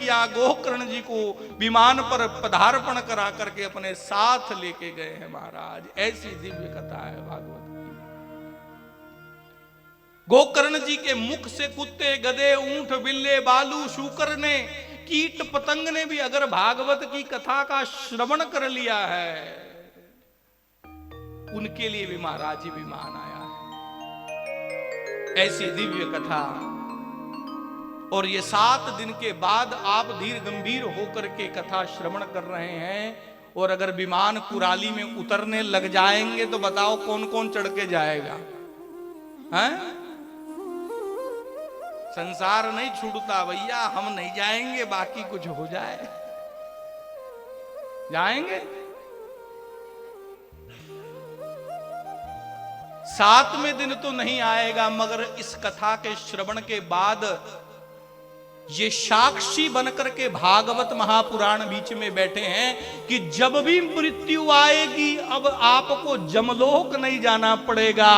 किया, गोकर्ण जी को विमान पर पदार्पण करा करके अपने साथ लेके गए हैं महाराज। ऐसी दिव्य कथा है भागवत की। गोकर्ण जी के मुख से कुत्ते, गधे, ऊंट, बिल्ले, बालू, शूकर ने, कीट पतंग ने भी अगर भागवत की कथा का श्रवण कर लिया है, उनके लिए भी महाराज जी विमान आया है। ऐसी दिव्य कथा। और ये 7 दिन के बाद आप धीर गंभीर होकर के कथा श्रवण कर रहे हैं, और अगर विमान कुराली में उतरने लग जाएंगे तो बताओ कौन कौन चढ़ के जाएगा? हैं? संसार नहीं छूटता भैया, हम नहीं जाएंगे, बाकी कुछ हो जाए। जाएंगे? 7वें दिन तो नहीं आएगा, मगर इस कथा के श्रवण के बाद ये साक्षी बनकर के भागवत महापुराण बीच में बैठे हैं कि जब भी मृत्यु आएगी अब आपको जमलोक नहीं जाना पड़ेगा।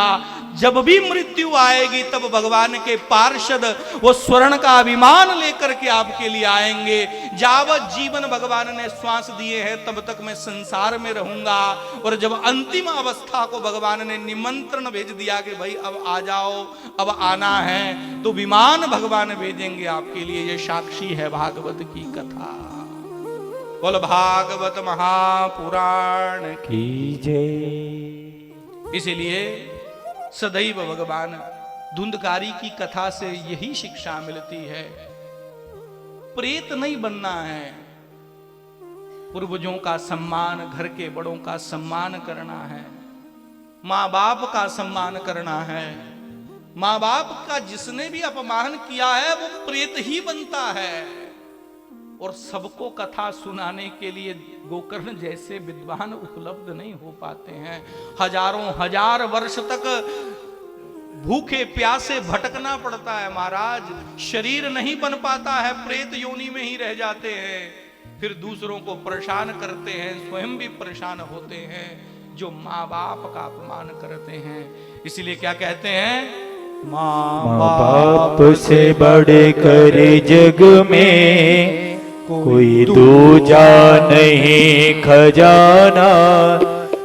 जब भी मृत्यु आएगी तब भगवान के पार्षद वो स्वर्ण का विमान लेकर के आपके लिए आएंगे। जावत जीवन भगवान ने श्वास दिए हैं तब तक मैं संसार में रहूंगा। और जब अंतिम अवस्था को भगवान ने निमंत्रण भेज दिया कि भाई अब आ जाओ, अब आना है, तो विमान भगवान भेजेंगे आपके लिए। ये साक्षी है भागवत की कथा। बोल भागवत महापुराण की जय। इसीलिए सदैव भगवान धुंधकारी की कथा से यही शिक्षा मिलती है, प्रेत नहीं बनना है, पूर्वजों का सम्मान, घर के बड़ों का सम्मान करना है, माँ बाप का सम्मान करना है। माँ बाप का जिसने भी अपमान किया है वो प्रेत ही बनता है। और सबको कथा सुनाने के लिए गोकर्ण जैसे विद्वान उपलब्ध नहीं हो पाते हैं। हजारों हजार वर्ष तक भूखे प्यासे भटकना पड़ता है महाराज। शरीर नहीं बन पाता है, प्रेत योनि में ही रह जाते हैं, फिर दूसरों को परेशान करते हैं, स्वयं भी परेशान होते हैं जो माँ बाप का अपमान करते हैं। इसीलिए क्या कहते हैं, माँ बाप से बढ़ कर जग में कोई दूजा नहीं खजाना।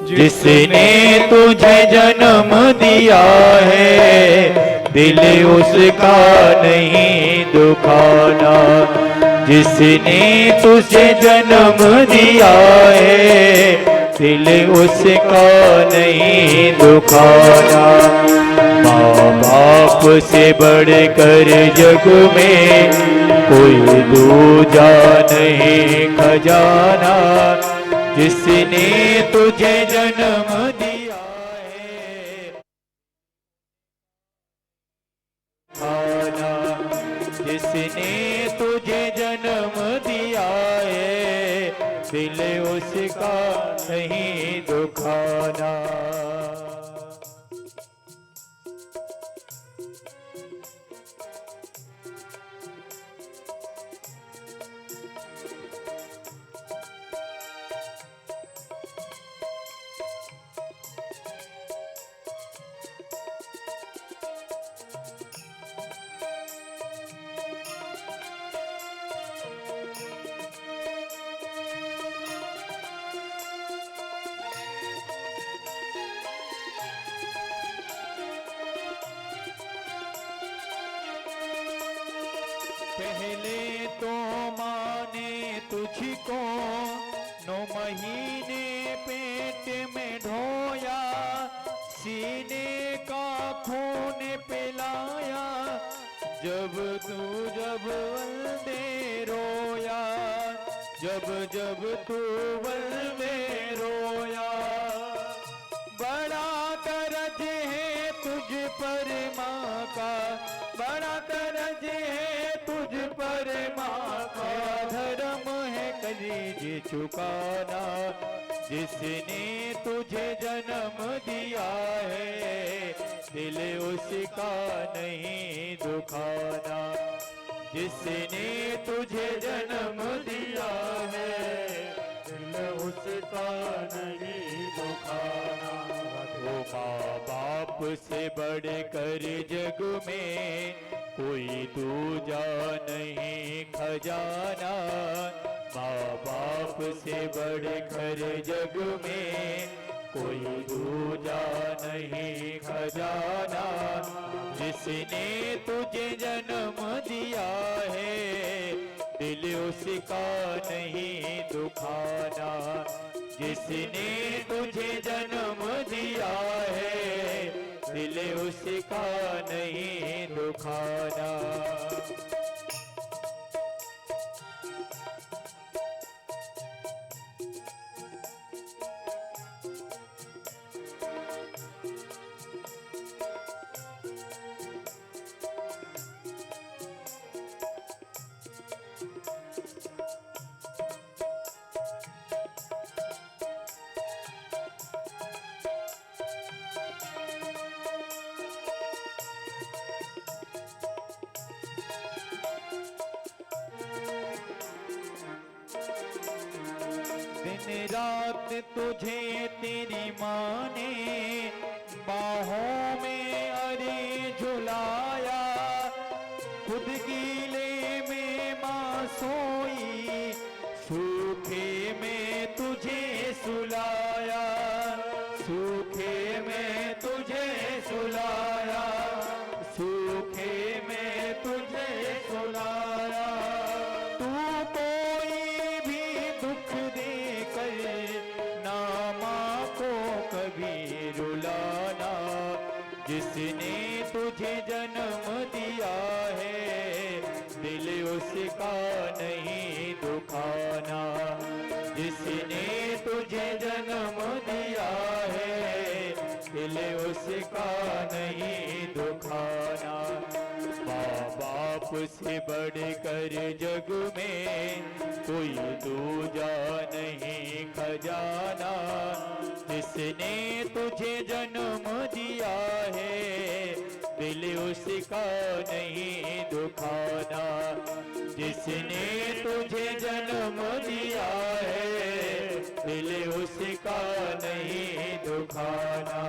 जिसने तुझे जन्म दिया है दिल उसका नहीं दुखाना। जिसने तुझे जन्म दिया है दिल उसका नहीं दुखाना। माँ बाप से बढ़कर जग में कोई दूजा नहीं खजाना। जिसने तुझे जन्म दिया है खाना। जिसने तुझे जन्म दिया है दिल उसका नहीं दुखाना। पहले तो माने तुझको 9 महीने पेट में ढोया। सीने का खून पिलाया जब वल्दे रोया। जब तू वल्दे रोया। बड़ा तरज है तुझ पर माँ का, बड़ा तरज है तुझ पर माँ का। धर्म है कलीज चुकाना। जिसने तुझे जन्म दिया है दिल उसका नहीं दुखाना। जिसने तुझे जन्म दिया है दिल उसका नहीं दुखाना। वो माँ बाप से बढ़कर जग में कोई दूजा नहीं खजाना। माँ बाप से बढ़कर जग में कोई दूजा नहीं खजाना। जिसने तुझे जन्म दिया है दिल उसका नहीं दुखाना। जिसने तुझे जन्म दिया है दिल उसका नहीं दुखाना। दिन रात तुझे तेरी माँ ने बाहों में अरे झुलाया। खुद गीले में माँ सोई सूखे में तुझे सुलाया। सूखे में तुझे सुलाया। सूखे में तुझे सुलाया। तू कोई भी दुख देकर ना माँ को कभी रुलाना। जिसने तुझे जन्म दिया है दिल उसका नहीं दुखाना। जिसने तुझे जन्म दिया है दिल उसका नहीं दुखाना। माँ बाप से बढ़कर जग में कोई दूजा नहीं खजाना। जिसने तुझे जन्म दिया है दिल उसका नहीं दुखाना। जिसने तुझे जन्म दिया है दिल उसका नहीं दुखाना।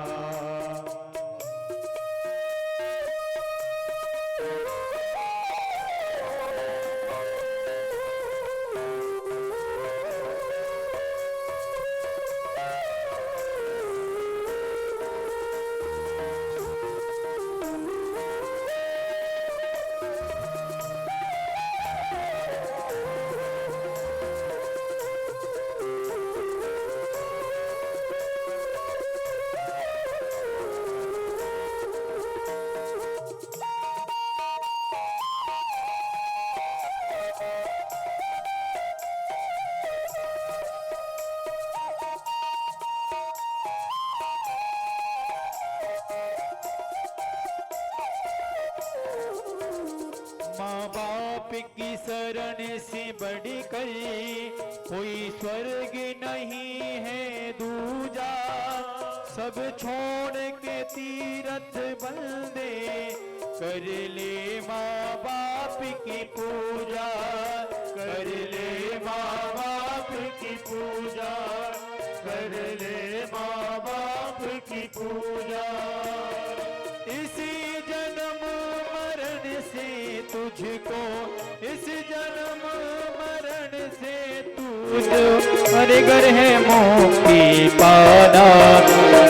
माँ बाप की शरण से बढ़कर कोई स्वर्ग नहीं है दूजा। सब छोड़ के तीरथ बंदे कर ले माँ बाप की पूजा। कर ले माँ बाप की पूजा। कर ले माँ बाप की पूजा। इसी जन्म मरण से तुझको इस जन्म मरण से तुझको अरे घर है मुक्ति पाना।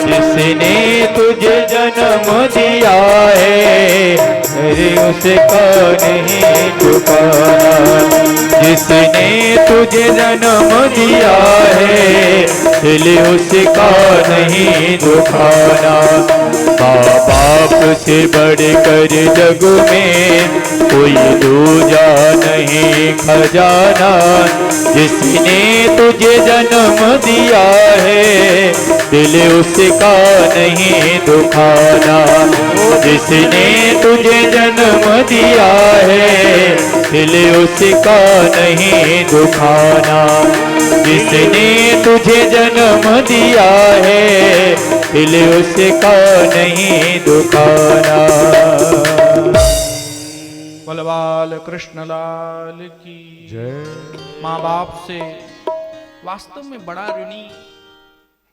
जिसने तुझे जन्म दिया है अरे उसका नहीं दुखाना। जिसने तुझे जन्म दिया है दिल उसका नहीं दुखाना। माँ बाप से बढ़कर जग में कोई दूजा नहीं खजाना। जिसने तुझे जन्म दिया है दिल उसका नहीं दुखाना। जिसने तुझे जन्म दिया है दिल उसका नहीं दुखाना। जिसने तुझे जन्म दिया है दिल उसका नहीं दुखाना। बलवाल कृष्ण लाल की जय। माँ बाप से वास्तव में बड़ा ऋणी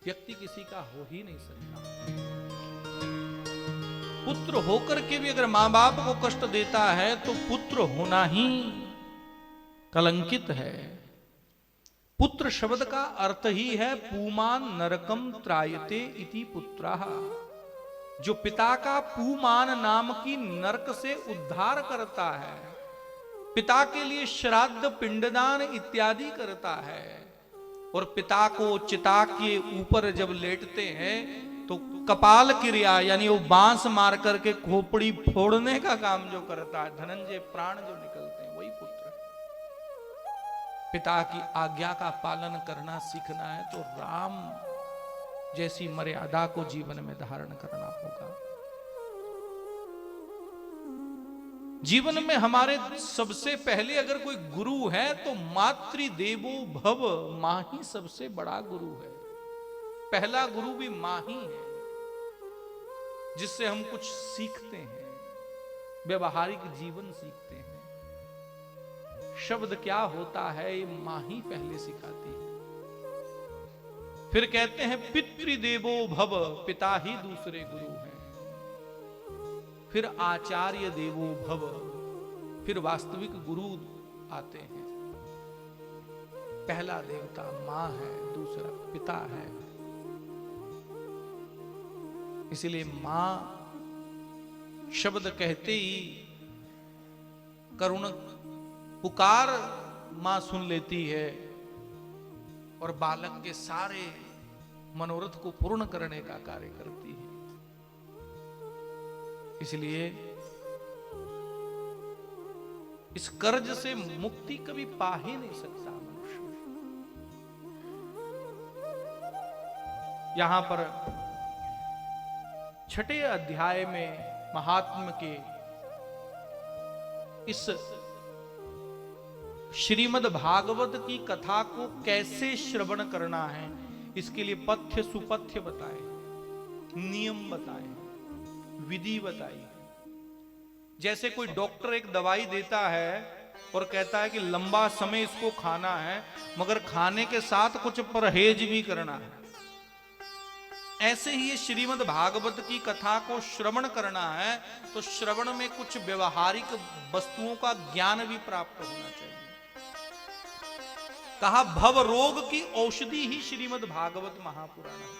व्यक्ति किसी का हो ही नहीं सकता। पुत्र होकर के भी अगर मां बाप को कष्ट देता है तो पुत्र होना ही कलंकित है। पुत्र शब्द का अर्थ ही है पूमान नरकम त्रायते इति पुत्रः, जो पिता का पूमान नाम की नरक से उद्धार करता है, पिता के लिए श्राद्ध पिंडदान इत्यादि करता है। और पिता को चिता के ऊपर जब लेटते हैं तो कपाल क्रिया यानी वो बांस मार करके खोपड़ी फोड़ने का काम जो करता है, धनंजय प्राण जो निकलते हैं, वही पुत्र। पिता की आज्ञा का पालन करना सीखना है तो राम जैसी मर्यादा को जीवन में धारण करना होगा। जीवन में हमारे सबसे पहले अगर कोई गुरु है तो मातृदेवो भव, मां ही सबसे बड़ा गुरु है। पहला गुरु भी मां ही है, जिससे हम कुछ सीखते हैं, व्यवहारिक जीवन सीखते हैं। शब्द क्या होता है ये मां ही पहले सिखाती है। फिर कहते हैं पितृदेवो भव, पिता ही दूसरे गुरु हैं। फिर आचार्य देवो भव, फिर वास्तविक गुरु आते हैं। पहला देवता मां है, दूसरा पिता है। इसलिए मां शब्द कहते ही करुण पुकार मां सुन लेती है और बालक के सारे मनोरथ को पूर्ण करने का कार्य करती है। इसलिए इस कर्ज से मुक्ति कभी पा ही नहीं सकता मनुष्य। यहां पर 6ठे अध्याय में महात्म के इस श्रीमद् भागवत की कथा को कैसे श्रवण करना है, इसके लिए पथ्य सुपथ्य बताए, नियम बताए, विधि बताई। जैसे कोई डॉक्टर एक दवाई देता है और कहता है कि लंबा समय इसको खाना है, मगर खाने के साथ कुछ परहेज भी करना है, ऐसे ही ये श्रीमद् भागवत की कथा को श्रवण करना है तो श्रवण में कुछ व्यवहारिक वस्तुओं का ज्ञान भी प्राप्त होना चाहिए। कहा भव रोग की औषधि ही श्रीमद् भागवत महापुराण है।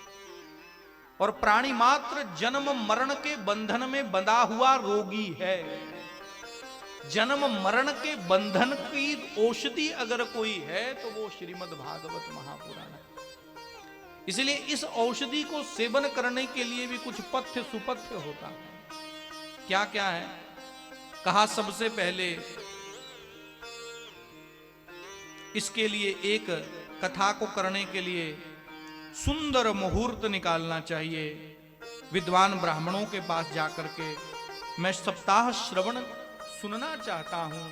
और प्राणी मात्र जन्म मरण के बंधन में बंधा हुआ रोगी है। जन्म मरण के बंधन की औषधि अगर कोई है तो वो श्रीमद् भागवत महापुराण है। इसलिए इस औषधि को सेवन करने के लिए भी कुछ पथ्य सुपथ्य होता है। क्या क्या है? कहा सबसे पहले इसके लिए एक कथा को करने के लिए सुंदर मुहूर्त निकालना चाहिए। विद्वान ब्राह्मणों के पास जाकर के मैं सप्ताह श्रवण सुनना चाहता हूं,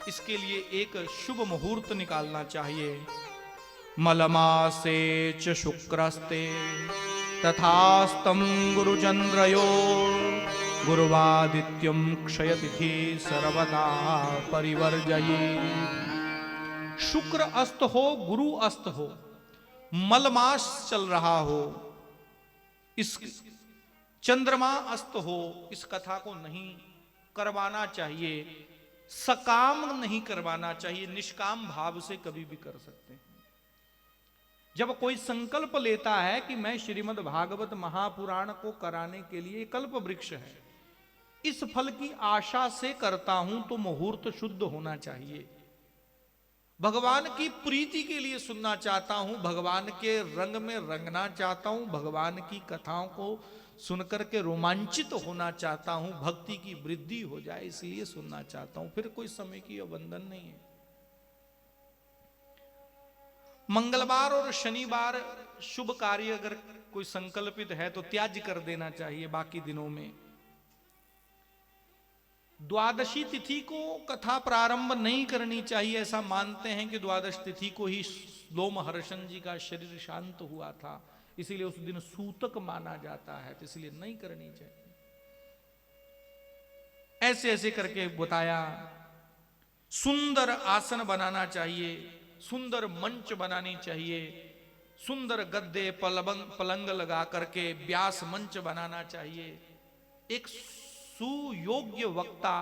इसके लिए एक शुभ मुहूर्त निकालना चाहिए। मलमासे च शुक्रस्ते तथास्तम गुरुचंद्रयो गुरुवादित्यम क्षयतिथि सर्वदा परिवर्जयी। शुक्र अस्त हो, गुरु अस्त हो, मलमास चल रहा हो, इस चंद्रमा अस्त हो, इस कथा को नहीं करवाना चाहिए। सकाम नहीं करवाना चाहिए, निष्काम भाव से कभी भी कर सकते हैं। जब कोई संकल्प लेता है कि मैं श्रीमद् भागवत महापुराण को कराने के लिए कल्प वृक्ष है, इस फल की आशा से करता हूं तो मुहूर्त शुद्ध होना चाहिए। भगवान की प्रीति के लिए सुनना चाहता हूं, भगवान के रंग में रंगना चाहता हूं, भगवान की कथाओं को सुनकर के रोमांचित होना चाहता हूं, भक्ति की वृद्धि हो जाए इसलिए सुनना चाहता हूं। फिर कोई समय की बंधन नहीं है। मंगलवार और शनिवार शुभ कार्य अगर कोई संकल्पित है तो त्याज्य कर देना चाहिए। बाकी दिनों में द्वादशी तिथि को कथा प्रारंभ नहीं करनी चाहिए। ऐसा मानते हैं कि द्वादश तिथि को ही लोमहर्षण जी का शरीर शांत हुआ था, इसीलिए उस दिन सूतक माना जाता है, तो इसलिए नहीं करनी चाहिए। ऐसे ऐसे करके बताया। सुंदर आसन बनाना चाहिए, सुंदर मंच बनानी चाहिए, सुंदर गद्दे पलंग लगा करके व्यास मंच बनाना चाहिए। एक सुयोग्य वक्ता,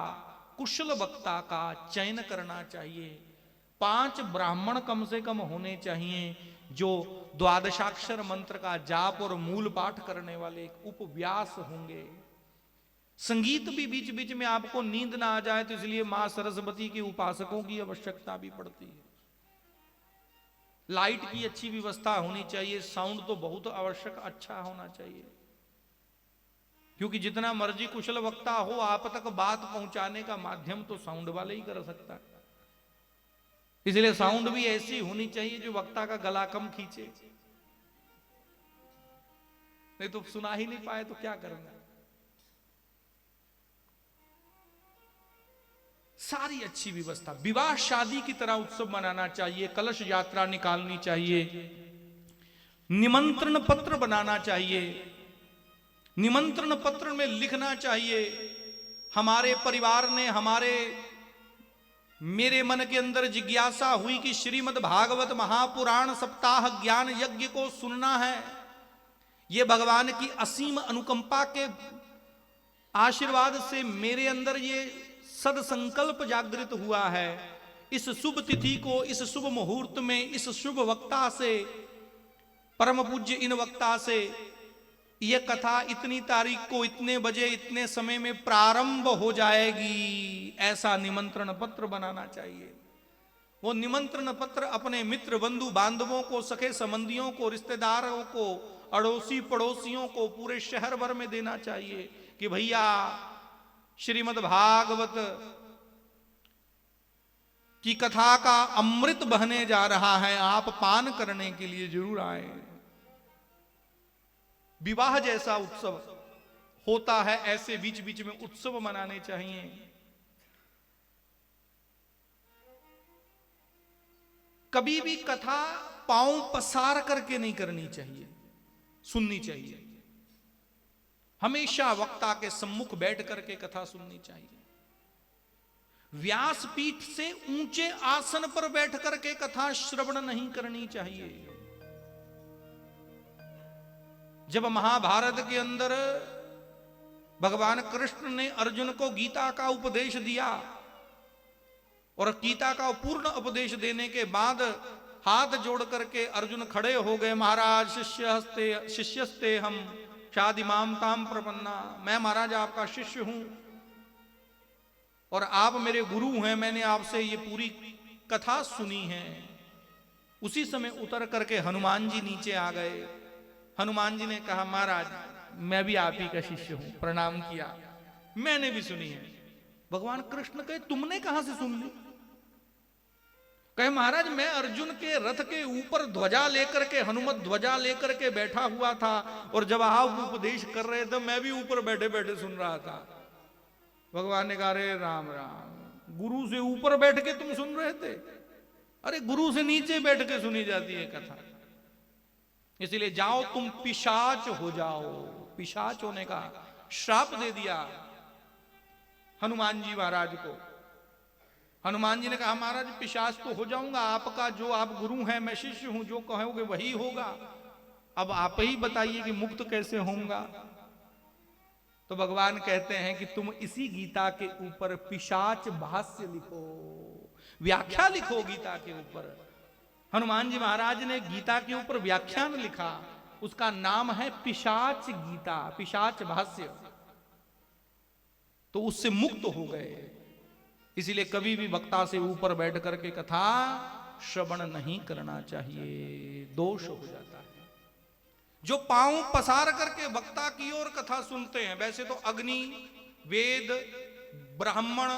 कुशल वक्ता का चयन करना चाहिए। 5 ब्राह्मण कम से कम होने चाहिए जो द्वादशाक्षर मंत्र का जाप और मूल पाठ करने वाले उपव्यास होंगे। संगीत भी बीच बीच में आपको नींद ना आ जाए तो इसलिए मां सरस्वती के उपासकों की आवश्यकता भी पड़ती है। लाइट की अच्छी व्यवस्था होनी चाहिए, साउंड तो बहुत आवश्यक अच्छा होना चाहिए, क्योंकि जितना मर्जी कुशल वक्ता हो आप तक बात पहुंचाने का माध्यम तो साउंड वाले ही कर सकता है। इसलिए साउंड भी ऐसी होनी चाहिए जो वक्ता का गला कम खींचे, नहीं तो सुना ही नहीं पाए तो क्या करेंगे। सारी अच्छी व्यवस्था, विवाह शादी की तरह उत्सव मनाना चाहिए, कलश यात्रा निकालनी चाहिए, निमंत्रण पत्र बनाना चाहिए, निमंत्रण पत्र में लिखना चाहिए हमारे परिवार ने, मेरे मन के अंदर जिज्ञासा हुई कि श्रीमद् भागवत महापुराण सप्ताह ज्ञान यज्ञ को सुनना है। यह भगवान की असीम अनुकंपा के आशीर्वाद से मेरे अंदर ये सद संकल्प जागृत हुआ है। इस शुभ तिथि को, इस शुभ मुहूर्त में, इस शुभ वक्ता से, परम पूज्य इन वक्ता से यह कथा इतनी तारीख को इतने बजे इतने समय में प्रारंभ हो जाएगी, ऐसा निमंत्रण पत्र बनाना चाहिए। वो निमंत्रण पत्र अपने मित्र बंधु बांधवों को, सखे संबंधियों को, रिश्तेदारों को, अड़ोसी पड़ोसियों को, पूरे शहर भर में देना चाहिए कि भैया श्रीमद् भागवत की कथा का अमृत बहने जा रहा है, आप पान करने के लिए जरूर आए। विवाह जैसा उत्सव होता है, ऐसे बीच बीच में उत्सव मनाने चाहिए। कभी भी कथा पांव पसार करके नहीं करनी चाहिए, सुननी चाहिए। हमेशा वक्ता के सम्मुख बैठ करके कथा सुननी चाहिए। व्यासपीठ से ऊंचे आसन पर बैठ करके कथा श्रवण नहीं करनी चाहिए। जब महाभारत के अंदर भगवान कृष्ण ने अर्जुन को गीता का उपदेश दिया और गीता का पूर्ण उपदेश देने के बाद हाथ जोड़ करके अर्जुन खड़े हो गए, महाराज शिष्यस्ते हम शादी माम ताम प्रपन्ना, मैं महाराज आपका शिष्य हूं और आप मेरे गुरु हैं, मैंने आपसे ये पूरी कथा सुनी है। उसी समय उतर करके हनुमान जी नीचे आ गए। हनुमान जी ने कहा महाराज मैं भी आप ही का शिष्य हूं, प्रणाम किया, मैंने भी सुनी है। भगवान कृष्ण कहे तुमने कहां से सुन ली? कहे महाराज मैं अर्जुन के रथ के ऊपर ध्वजा लेकर के, हनुमत ध्वजा लेकर के बैठा हुआ था और जब आप उपदेश कर रहे थे मैं भी ऊपर बैठे बैठे सुन रहा था। भगवान ने कहा अरे राम राम, गुरु से ऊपर बैठ के तुम सुन रहे थे? अरे गुरु से नीचे बैठ के सुनी जाती है कथा, इसलिए जाओ तुम पिशाच हो जाओ। पिशाच होने का श्राप दे दिया हनुमान जी महाराज को। हनुमान जी ने कहा महाराज पिशाच तो हो जाऊंगा, आपका जो आप गुरु हैं, मैं शिष्य हूं, जो कहोगे वही होगा, अब आप ही बताइए कि मुक्त कैसे होऊंगा। तो भगवान कहते हैं कि तुम इसी गीता के ऊपर पिशाच भाष्य लिखो, व्याख्या लिखो गीता के ऊपर। हनुमान जी महाराज ने गीता के ऊपर व्याख्यान लिखा, उसका नाम है पिशाच गीता, पिशाच भाष्य। तो उससे मुक्त हो गए। इसीलिए कभी भी वक्ता से ऊपर बैठ करके कथा श्रवण नहीं करना चाहिए, दोष हो जाता है। जो पांव पसार करके वक्ता की ओर कथा सुनते हैं, वैसे तो अग्नि, वेद, ब्राह्मण,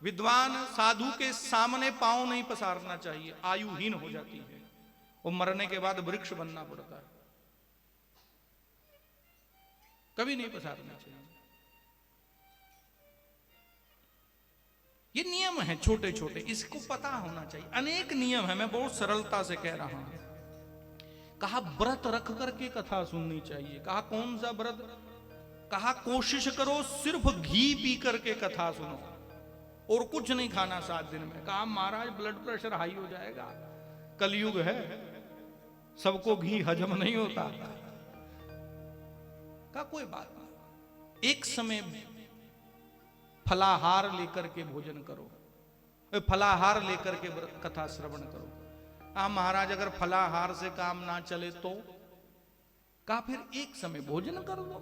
विद्वान, साधु के सामने पांव नहीं पसारना चाहिए, आयुहीन हो जाती है, वो मरने के बाद वृक्ष बनना पड़ता है। कभी नहीं पसारना चाहिए। ये नियम है छोटे छोटे, इसको पता होना चाहिए। अनेक नियम है, मैं बहुत सरलता से कह रहा हूं। कहा व्रत रख करके कथा सुननी चाहिए। कहा कौन सा व्रत? कहा कोशिश करो सिर्फ घी पी करके कथा सुनो और कुछ नहीं खाना 7 दिन में। कहा महाराज ब्लड प्रेशर हाई हो जाएगा, कलयुग है, सबको घी हजम नहीं होता। कहा कोई बात नहीं, एक समय फलाहार लेकर के भोजन करो, फलाहार लेकर के कथा श्रवण करो। महाराज अगर फलाहार से काम ना चले तो कहा फिर एक समय भोजन कर लो।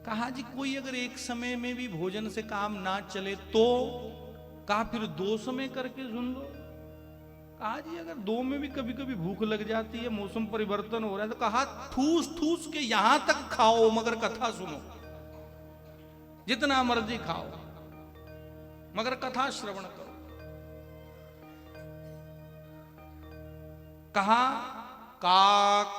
कहा जी कोई अगर एक समय में भी भोजन से काम ना चले तो कहा फिर 2 समय करके सुन लो। कहा जी अगर 2 में भी कभी कभी भूख लग जाती है, मौसम परिवर्तन हो रहा है, तो कहा ठूस ठूस के यहां तक खाओ मगर कथा सुनो, जितना मर्जी खाओ मगर कथा श्रवण करो। कहा काक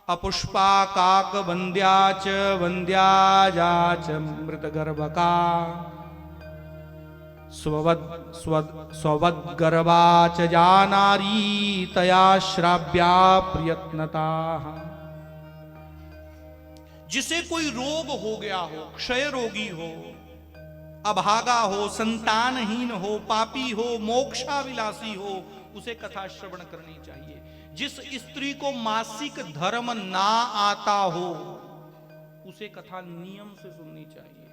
अपुष्पा काक वंद्याच वंद्याजाच मृतगर्भका स्ववद्गर्भाच जानारी तया श्राव्या प्रयत्नता। जिसे कोई रोग हो गया हो, क्षय रोगी हो, अभागा हो, संतानहीन हो, पापी हो, मोक्षाविलासी हो, उसे कथा श्रवण करनी चाहिए। जिस स्त्री को मासिक धर्म ना आता हो उसे कथा नियम से सुननी चाहिए।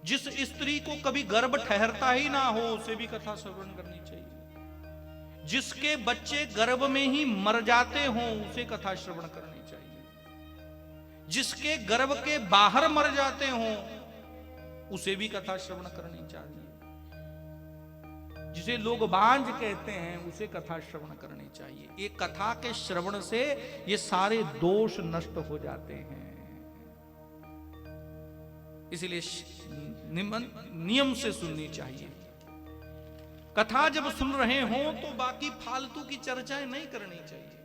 जिस स्त्री को कभी गर्भ ठहरता ही ना हो उसे भी कथा श्रवण करनी चाहिए। जिसके बच्चे गर्भ में ही मर जाते हों उसे कथा श्रवण करनी चाहिए। जिसके गर्भ के बाहर मर जाते हों उसे भी कथा श्रवण करनी चाहिए। जिसे लोग बांझ कहते हैं उसे कथा श्रवण करनी चाहिए। एक कथा के श्रवण से ये सारे दोष नष्ट हो जाते हैं। इसलिए नियम से सुननी चाहिए। कथा जब सुन रहे हों तो बाकी फालतू की चर्चाएं नहीं करनी चाहिए।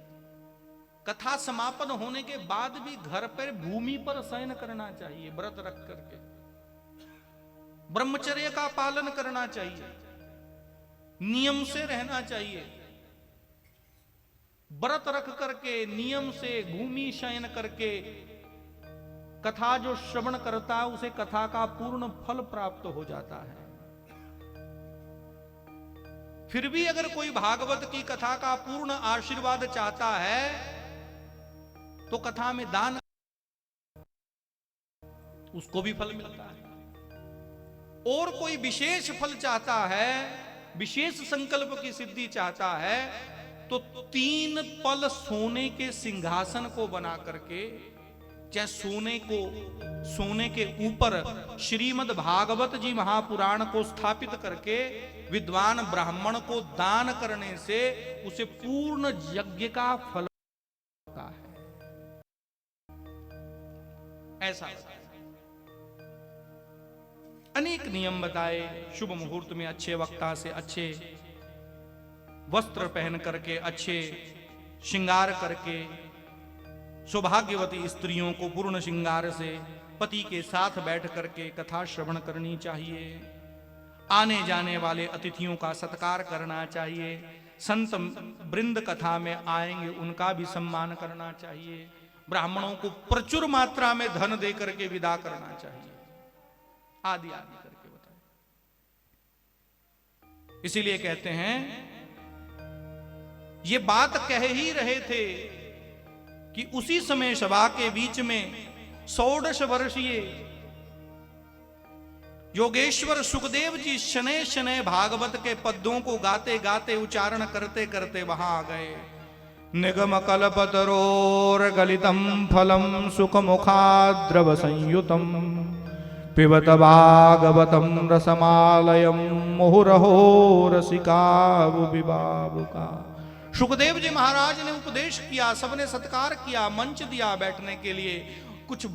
कथा समापन होने के बाद भी घर पर भूमि पर शयन करना चाहिए, व्रत रख करके ब्रह्मचर्य का पालन करना चाहिए, नियम से रहना चाहिए। व्रत रख करके नियम से भूमि शयन करके कथा जो श्रवण करता है उसे कथा का पूर्ण फल प्राप्त हो जाता है। फिर भी अगर कोई भागवत की कथा का पूर्ण आशीर्वाद चाहता है तो कथा में दान, उसको भी फल मिलता है। और कोई विशेष फल चाहता है, विशेष संकल्प की सिद्धि चाहता है तो 3 पल सोने के सिंहासन को बना करके, चाहे सोने के ऊपर श्रीमद् भागवत जी महापुराण को स्थापित करके विद्वान ब्राह्मण को दान करने से उसे पूर्ण यज्ञ का फल होता है। ऐसा अनेक नियम बताए। शुभ मुहूर्त में अच्छे वक्ता से अच्छे वस्त्र पहन करके, अच्छे श्रृंगार करके, सौभाग्यवती स्त्रियों को पूर्ण श्रृंगार से पति के साथ बैठ करके कथा श्रवण करनी चाहिए। आने जाने वाले अतिथियों का सत्कार करना चाहिए। संत वृंद कथा में आएंगे उनका भी सम्मान करना चाहिए। ब्राह्मणों को प्रचुर मात्रा में धन दे करके विदा करना चाहिए, आदि आदि करके बताए। इसीलिए कहते हैं, ये बात कह ही रहे थे कि उसी समय सभा के बीच में 16 वर्षीय योगेश्वर सुखदेव जी शनै शनै भागवत के पद्यों को गाते गाते उच्चारण करते करते वहां आ गए। निगम कल्पतरोर गलितम फलम सुख मुखाद्रव संयुतम पिबत भागवतम रसमालयम मुहुरहो रसिका विबाबुका। सुखदेव जी महाराज ने उपदेश किया, सबने सत्कार किया, मंच दिया बैठने के लिए, कुछ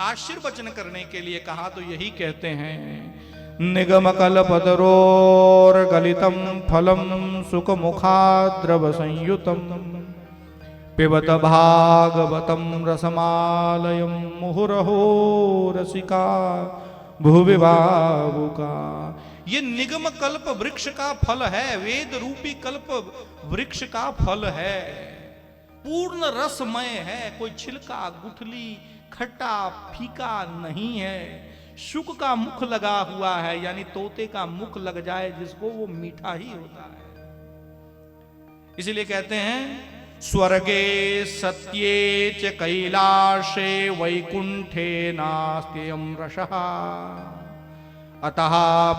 आशीर्वचन करने के लिए कहा, तो यही कहते हैं, निगम कल्पतरोर गलितम फलम सुख मुखाद्रव संयुतम पिबत भागवतम रसमालयम मुहुरहो रसिका भुवि बाबुका। ये निगम कल्प वृक्ष का फल है, वेद रूपी कल्प वृक्ष का फल है, पूर्ण रसमय है, कोई छिलका गुठली खट्टा फीका नहीं है। शुक का मुख लगा हुआ है, यानी तोते का मुख लग जाए जिसको वो मीठा ही होता है। इसलिए कहते हैं स्वर्गे सत्ये च कैलाशे वैकुंठे नास्त्ययं रसः अतः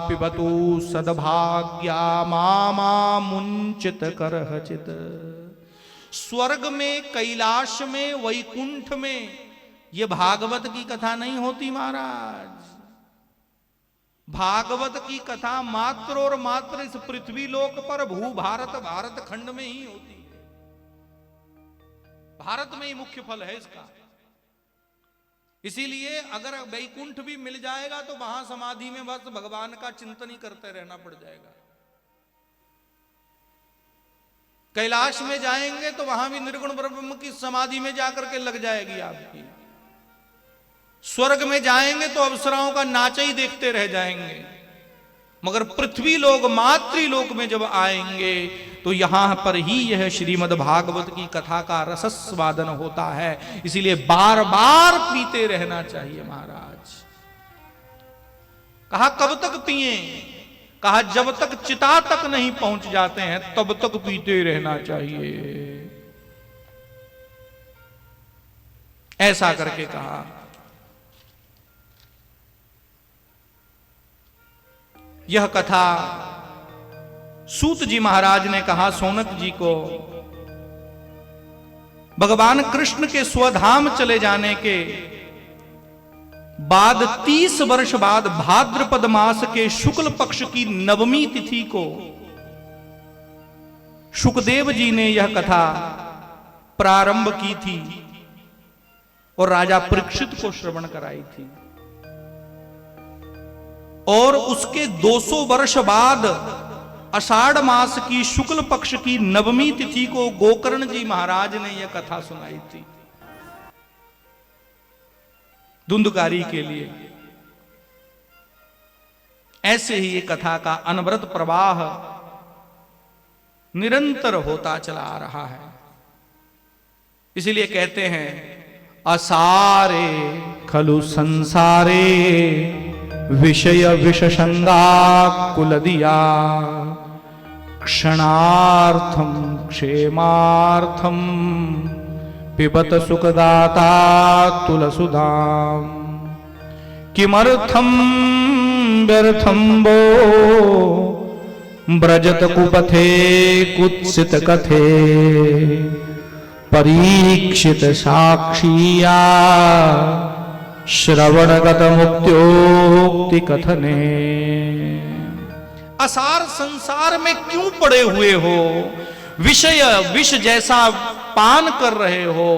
पिबतु सद्भाग्या मामुंचित करहचित। स्वर्ग में, कैलाश में, वैकुंठ में ये भागवत की कथा नहीं होती महाराज। भागवत की कथा मात्र और मात्र इस पृथ्वी लोक पर भारत खंड में ही होती है। भारत में ही मुख्य फल है इसका। इसीलिए अगर वैकुंठ भी मिल जाएगा तो वहां समाधि में बस भगवान का चिंतन ही करते रहना पड़ जाएगा। कैलाश में जाएंगे तो वहां भी निर्गुण ब्रह्म की समाधि में जाकर के लग जाएगी आपकी। स्वर्ग में जाएंगे तो अप्सराओं का नाच ही देखते रह जाएंगे। मगर पृथ्वी लोक, मातृलोक में जब आएंगे तो यहां पर ही यह श्रीमद् भागवत की कथा का रसस्वादन होता है। इसीलिए बार बार पीते रहना चाहिए महाराज। कहा कब तक पिए? कहा जब तक चिता तक नहीं पहुंच जाते हैं तब तक पीते रहना चाहिए। ऐसा करके कहा। यह कथा सूत जी महाराज ने कहा सौनक जी को, भगवान कृष्ण के स्वधाम चले जाने के बाद 30 वर्ष बाद भाद्रपद मास के शुक्ल पक्ष की नवमी तिथि को शुकदेव जी ने यह कथा प्रारंभ की थी और राजा परीक्षित को श्रवण कराई थी। और उसके 200 वर्ष बाद आषाढ़ मास की शुक्ल पक्ष की नवमी तिथि को गोकर्ण जी महाराज ने यह कथा सुनाई थी धुंधकारी के लिए। ऐसे ही ये कथा का अनवरत प्रवाह निरंतर होता चला आ रहा है। इसलिए कहते हैं असारे खलु संसारे विषय विषसंगा कुलदिया क्षणार्थम क्षेमार्थम पिबत सुखदाता तुलसुधाम किमर्थम व्यर्थम वो ब्रजत कुपथे कुत्सित कथे परीक्षित साक्षिया श्रवणगत मुक्त्योक्ति कथने। असार संसार में क्यों पड़े हुए हो? विषय विष जैसा पान कर रहे हो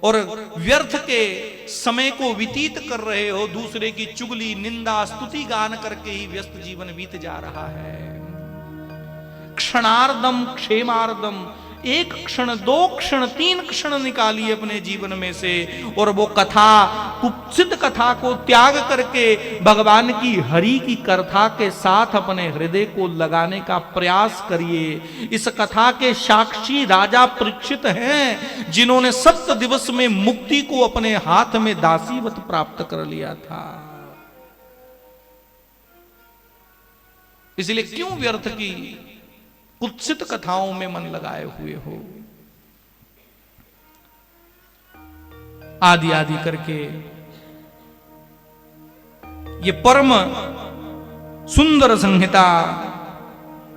और व्यर्थ के समय को व्यतीत कर रहे हो। दूसरे की चुगली निंदा स्तुति गान करके ही व्यस्त जीवन बीत जा रहा है। क्षणार्धम क्षेमार्धम, एक क्षण, 2 क्षण, 3 क्षण निकालिए अपने जीवन में से और वो कथा, कुत्सित कथा को त्याग करके भगवान की हरि की कथा के साथ अपने हृदय को लगाने का प्रयास करिए। इस कथा के साक्षी राजा परीक्षित हैं जिन्होंने 7 दिवस में मुक्ति को अपने हाथ में दासीवत प्राप्त कर लिया था। इसलिए क्यों व्यर्थ की कुत्सित कथाओं में मन लगाए हुए हो? आदि आदि करके ये परम सुंदर संहिता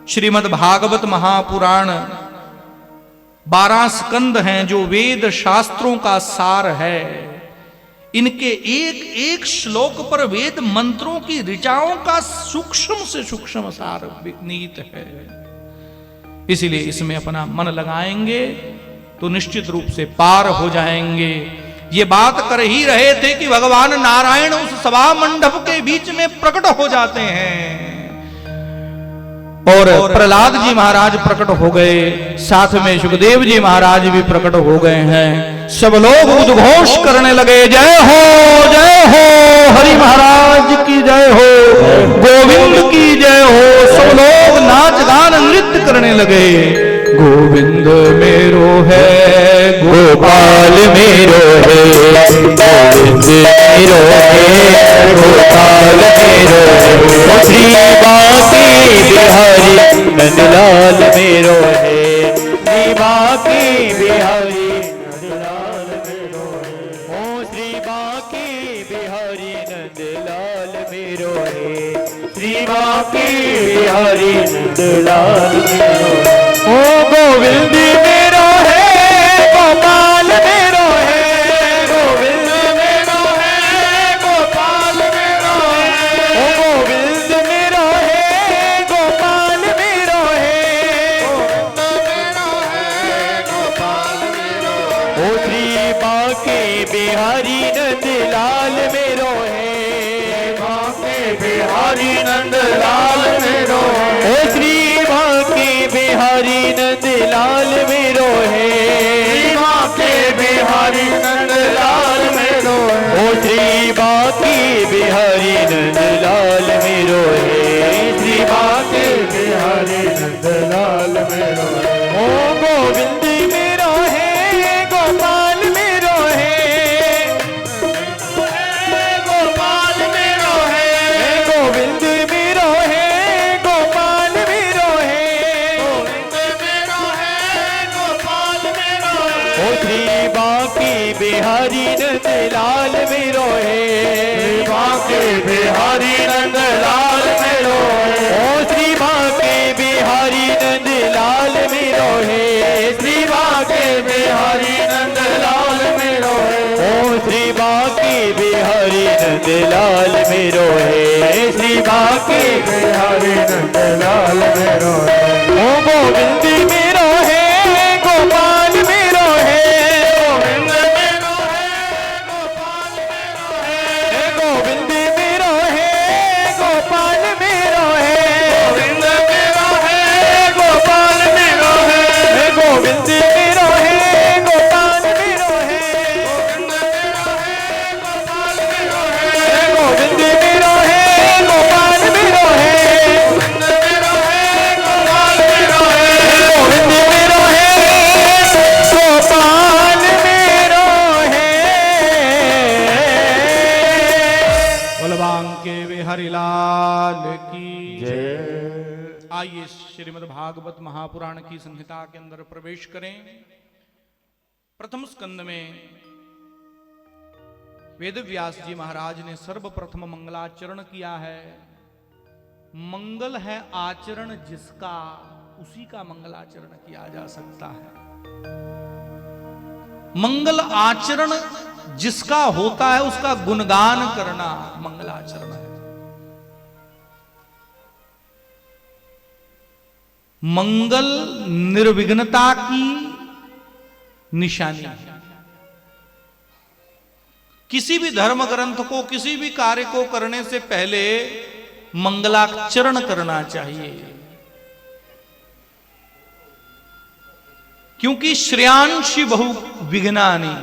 श्रीमद् भागवत महापुराण 12 स्कंद हैं जो वेद शास्त्रों का सार है। इनके एक एक श्लोक पर वेद मंत्रों की ऋचाओं का सूक्ष्म से सूक्ष्म सार निहित है। इसलिए इसमें अपना मन लगाएंगे तो निश्चित रूप से पार हो जाएंगे। ये बात कर ही रहे थे कि भगवान नारायण उस सभा मंडप के बीच में प्रकट हो जाते हैं और प्रहलाद जी महाराज प्रकट हो गए, साथ में सुखदेव जी महाराज भी प्रकट हो गए हैं। सब लोग उद्घोष करने लगे, जय हो हरि महाराज की जय हो, गोविंद की जय हो। सब लोग नाच गान नृत्य करने लगे। गोविंद मेरो है, गोपाल मेरो है, गोविंद मेरो है, गोपाल मेरो है, श्री बांके बिहारी नंदलाल मेरो है। श्री बांके बिहारी नंदलाल मेरो है। ओ श्री बांके बिहारी नंदलाल मेरो है। श्री बांके बिहारी नंदलाल मेरो है। ओ गोविंद मेरो है, गोपाल मेरो है, गोविंद मेरो है, गोपाल मेरो है। ओ गोविंद मेरो है, गोपाल मेरो है, गोविंद मेरो है, गोपाल मेरो है। ओ श्री बांके बिहारी नंदलाल मेरो है। बांके बिहारी नंदलाल मेरो है। ओ श्री बांके बिहारी नंदलाल मेरो है। बांके बिहारी नंदलाल मेरो है। ओ श्री बांके बिहारी नंदलाल मेरो है। श्री बांके बिहारी नंदलाल मेरो है। ओ गोविंद मेरो है, गोपाल मेरो है, गोपाल मेरो है, गोविंद मेरो है, गोपाल मेरो है, गोविंद मेरो है, गोपाल मेरो है। ओ श्री बांके बिहारी नंदलाल मेरो है। बांके बिहारी नंदलाल मेरो है। ओ श्री बांके बिहारी नंदलाल मेरो है। श्री बांके बिहारी नंदलाल मेरो है। ओ श्री बांके बिहारी नंदलाल मेरो है। श्री बांके बिहारी नंदलाल मेरो है। ओ गोविंद मेरो है, गोपाल मेरो है, गोविंद मेरो है, गोपाल मेरो है, गोविंद मेरो है, गोपाल मेरो है, गोविंद मेरो है, गोपाल मेरो है, गोविंद मेरो है, गोपाल मेरो है, गोविंद मेरो है, गोपाल मेरो है, गोविंद मेरो है, गोपाल मेरो है, गोविंद मेरो है, गोपाल मेरो है, गोविंद मेरो है, गोपाल मेरो है। बलबांके बिहारी लाल की जय। आइए श्रीमद् भागवत महापुराण की संहिता के अंदर प्रवेश करें। प्रथम स्कंद में वेद व्यास जी महाराज ने सर्वप्रथम मंगलाचरण किया है। मंगल है आचरण जिसका, उसी का मंगलाचरण किया जा सकता है। मंगल आचरण जिसका होता है उसका गुणगान करना मंगलाचरण है। मंगल निर्विघ्नता की निशानी है। किसी भी धर्म ग्रंथ को, किसी भी कार्य को करने से पहले मंगलाचरण करना चाहिए, क्योंकि श्रेयांशी बहु विघ्नानि।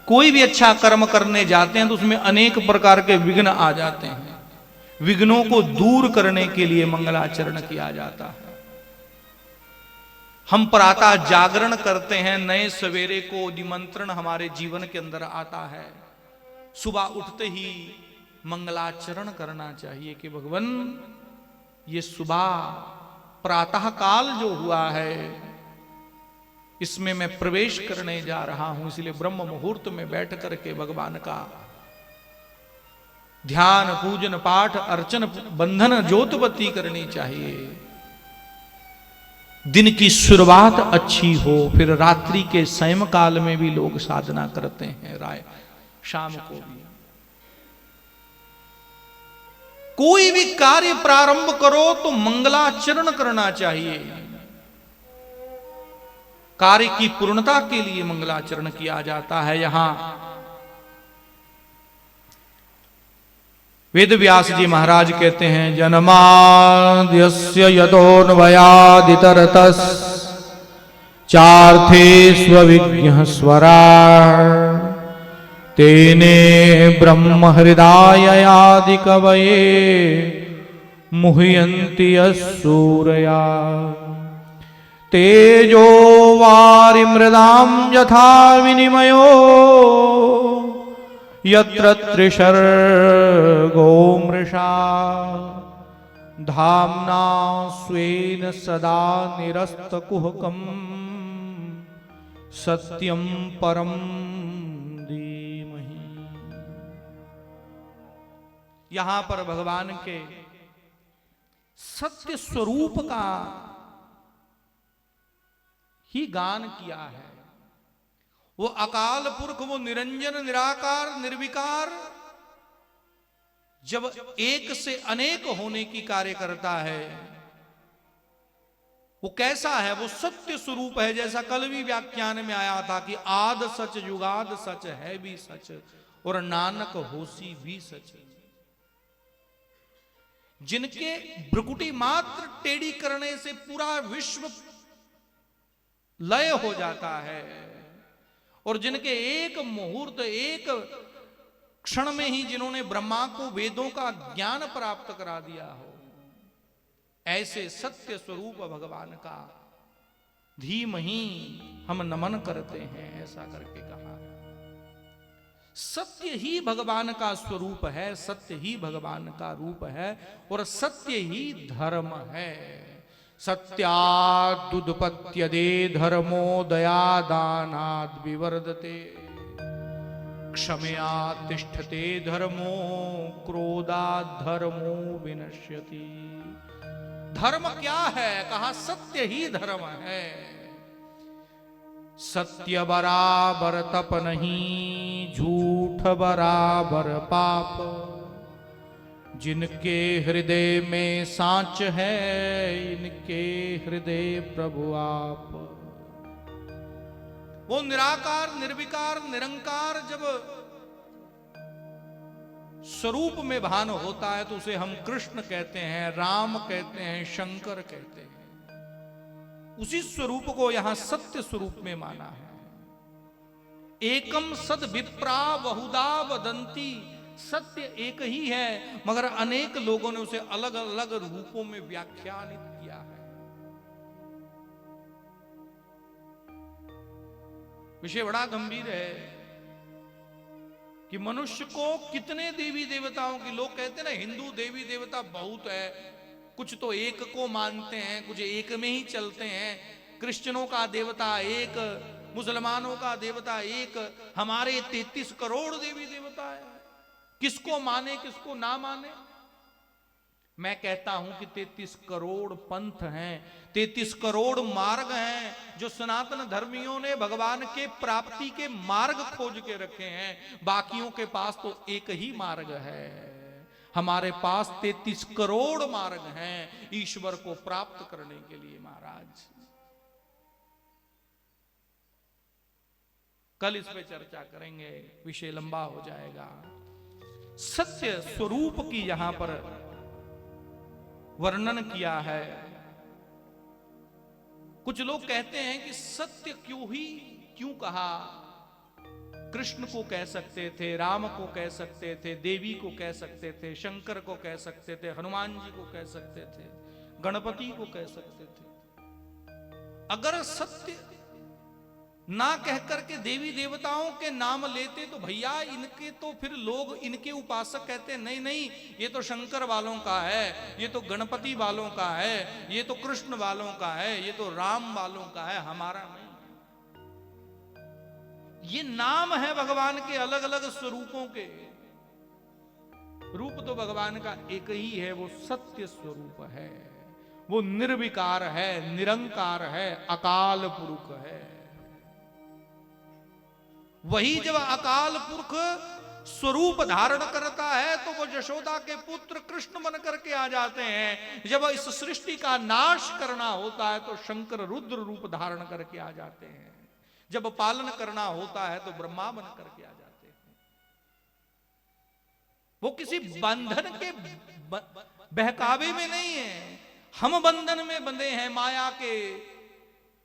कोई भी अच्छा कर्म करने जाते हैं तो उसमें अनेक प्रकार के विघ्न आ जाते हैं। विघ्नों को दूर करने के लिए मंगलाचरण किया जाता है। हम प्रातः जागरण करते हैं, नए सवेरे को निमंत्रण हमारे जीवन के अंदर आता है। सुबह उठते ही मंगलाचरण करना चाहिए कि भगवान ये सुबह प्रातः काल जो हुआ है इसमें मैं प्रवेश करने जा रहा हूं, इसलिए ब्रह्म मुहूर्त में बैठ करके भगवान का ध्यान, पूजन, पाठ, अर्चन, बंधन, ज्योतबत्ती करनी चाहिए। दिन की शुरुआत अच्छी हो, फिर रात्रि के संयम काल में भी लोग साधना करते हैं, शाम को भी। कोई भी कार्य प्रारंभ करो तो मंगलाचरण करना चाहिए। कार्य की पूर्णता के लिए मंगलाचरण किया जाता है। यहां वेद व्यास जी महाराज कहते हैं, जन्माद्यस्य यतोऽन्वयादितरतस् चार्थे स्वविज्ञः स्वराट् तेने ब्रह्म हृदयादि कवये मुह्यन्ति यस्सूरया तेजो वारिमृदां यथा विनिमयो यत्र त्रिसर्गो मृषा धाम्ना स्वेन सदा निरस्तकुहकम् सत्यम परम धीमहि। यहां पर भगवान के सत्य स्वरूप का ही गान किया है। वो अकाल पुरख, वो निरंजन निराकार निर्विकार, जब एक से अनेक होने की कार्य करता है, वो कैसा है? वो सत्य स्वरूप है। जैसा कल भी व्याख्यान में आया था कि आद सच युगाद सच है भी सच और नानक होसी भी सच। जिनके भ्रुकुटी मात्र टेढ़ी करने से पूरा विश्व लय हो जाता है, और जिनके एक मुहूर्त, एक क्षण में ही जिन्होंने ब्रह्मा को वेदों का ज्ञान प्राप्त करा दिया हो, ऐसे सत्य स्वरूप भगवान का धीमहि हम नमन करते हैं, ऐसा करके कहा। सत्य ही भगवान का स्वरूप है, सत्य ही भगवान का रूप है, और सत्य ही धर्म है। सत्यादुत्पत्त्यदे धर्मो दयादानाद् विवर्धते, क्षमया तिष्ठते धर्मो क्रोधाद् धर्मो विनश्यति। धर्म क्या है? कहा सत्य ही धर्म है। सत्य बराबर तप नहीं, झूठ बराबर पाप, जिनके हृदय में सांच है, इनके हृदय प्रभु आप। वो निराकार निर्विकार निरंकार जब स्वरूप में भान होता है तो उसे हम कृष्ण कहते हैं, राम कहते हैं, शंकर कहते हैं। उसी स्वरूप को यहां सत्य स्वरूप में माना है। एकम सद विप्रा बहुधा वदंती, सत्य एक ही है, मगर अनेक लोगों ने उसे अलग अलग रूपों में व्याख्यानित किया है। विषय बड़ा गंभीर है कि मनुष्य को कितने देवी देवताओं की, लोग कहते हैं ना हिंदू देवी देवता बहुत है, कुछ तो एक को मानते हैं, कुछ एक में ही चलते हैं। क्रिश्चियनों का देवता एक, मुसलमानों का देवता एक, हमारे 33 करोड़ देवी देवता है। किसको माने किसको ना माने? मैं कहता हूं कि 33 करोड़ पंथ हैं, 33 करोड़ मार्ग हैं, जो सनातन धर्मियों ने भगवान के प्राप्ति के मार्ग खोज के रखे हैं। बाकियों के पास तो एक ही मार्ग है, हमारे पास 33 करोड़ मार्ग हैं ईश्वर को प्राप्त करने के लिए। महाराज कल इस पे चर्चा करेंगे, विषय लंबा हो जाएगा। सत्य स्वरूप की यहां पर वर्णन किया है। कुछ लोग कहते हैं कि सत्य क्यों कहा? कृष्ण को कह सकते थे, राम को कह सकते थे, देवी को कह सकते थे, शंकर को कह सकते थे, हनुमान जी को कह सकते थे, गणपति को कह सकते थे। अगर सत्य ना कह करके देवी देवताओं के नाम लेते तो भैया इनके तो फिर लोग इनके उपासक कहते हैं नहीं नहीं, ये तो शंकर वालों का है, ये तो गणपति वालों का है, ये तो कृष्ण वालों का है, ये तो राम वालों का है, हमारा नहीं। ये नाम है भगवान के अलग अलग स्वरूपों के। रूप तो भगवान का एक ही है, वो सत्य स्वरूप है, वो निर्विकार है, निरंकार है, अकाल पुरुष है। वही जब अकाल पुरख स्वरूप धारण करता है तो वो यशोदा के पुत्र कृष्ण बन करके आ जाते हैं। जब इस सृष्टि का नाश करना होता है तो शंकर रुद्र रूप धारण करके आ जाते हैं। जब पालन करना होता है तो ब्रह्मा बन करके आ जाते हैं। वो किसी बंधन के बहकावे में नहीं है। हम बंधन में बंधे हैं माया के,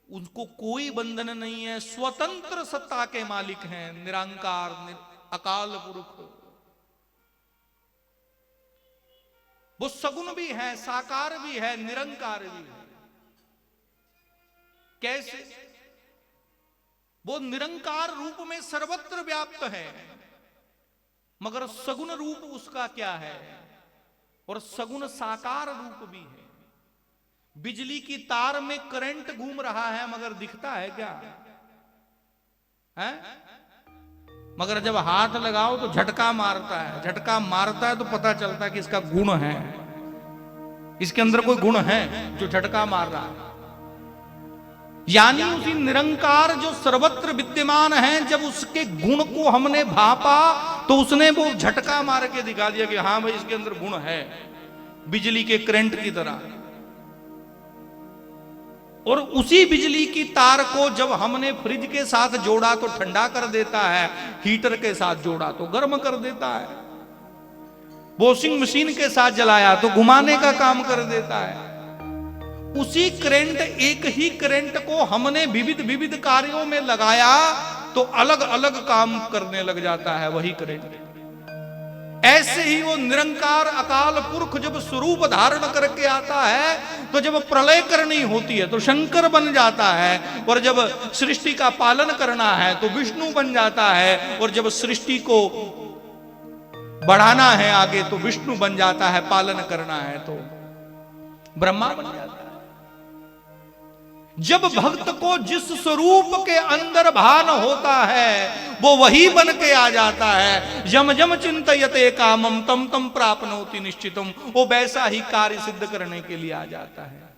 उनको कोई बंधन नहीं है। स्वतंत्र सत्ता के मालिक हैं, निरंकार अकाल पुरुष। वो सगुण भी है, साकार भी है, निरंकार भी है। कैसे? वो निरंकार रूप में सर्वत्र व्याप्त है, मगर सगुण रूप उसका क्या है? और सगुण साकार रूप भी है। बिजली की तार में करंट घूम रहा है मगर दिखता है क्या? है, मगर जब हाथ लगाओ तो झटका मारता है, झटका मारता है तो पता चलता है कि इसका गुण है, इसके अंदर कोई गुण है जो झटका मार रहा है। यानी उसी निरंकार जो सर्वत्र विद्यमान है, जब उसके गुण को हमने भापा तो उसने वो झटका मार के दिखा दिया कि हाँ भाई इसके अंदर गुण है, बिजली के करंट की तरह। और उसी बिजली की तार को जब हमने फ्रिज के साथ जोड़ा तो ठंडा कर देता है, हीटर के साथ जोड़ा तो गर्म कर देता है, वॉशिंग मशीन के साथ जलाया तो घुमाने का काम कर देता है। उसी करंट, एक ही करंट को हमने विविध विविध कार्यों में लगाया तो अलग अलग काम करने लग जाता है वही करंट। ऐसे ही वो निरंकार अकाल पुरख जब स्वरूप धारण करके आता है तो जब प्रलय करनी होती है तो शंकर बन जाता है, और जब सृष्टि का पालन करना है तो विष्णु बन जाता है, और जब सृष्टि को बढ़ाना है आगे तो विष्णु बन जाता है, पालन करना है तो ब्रह्मा बन जाता है। जब भक्त को जिस स्वरूप के अंदर भान होता है वो वही बन के आ जाता है। यम यम चिंतयते कामम तम तम प्राप्नोति निश्चितम, वो वैसा ही कार्य सिद्ध करने के लिए आ जाता है।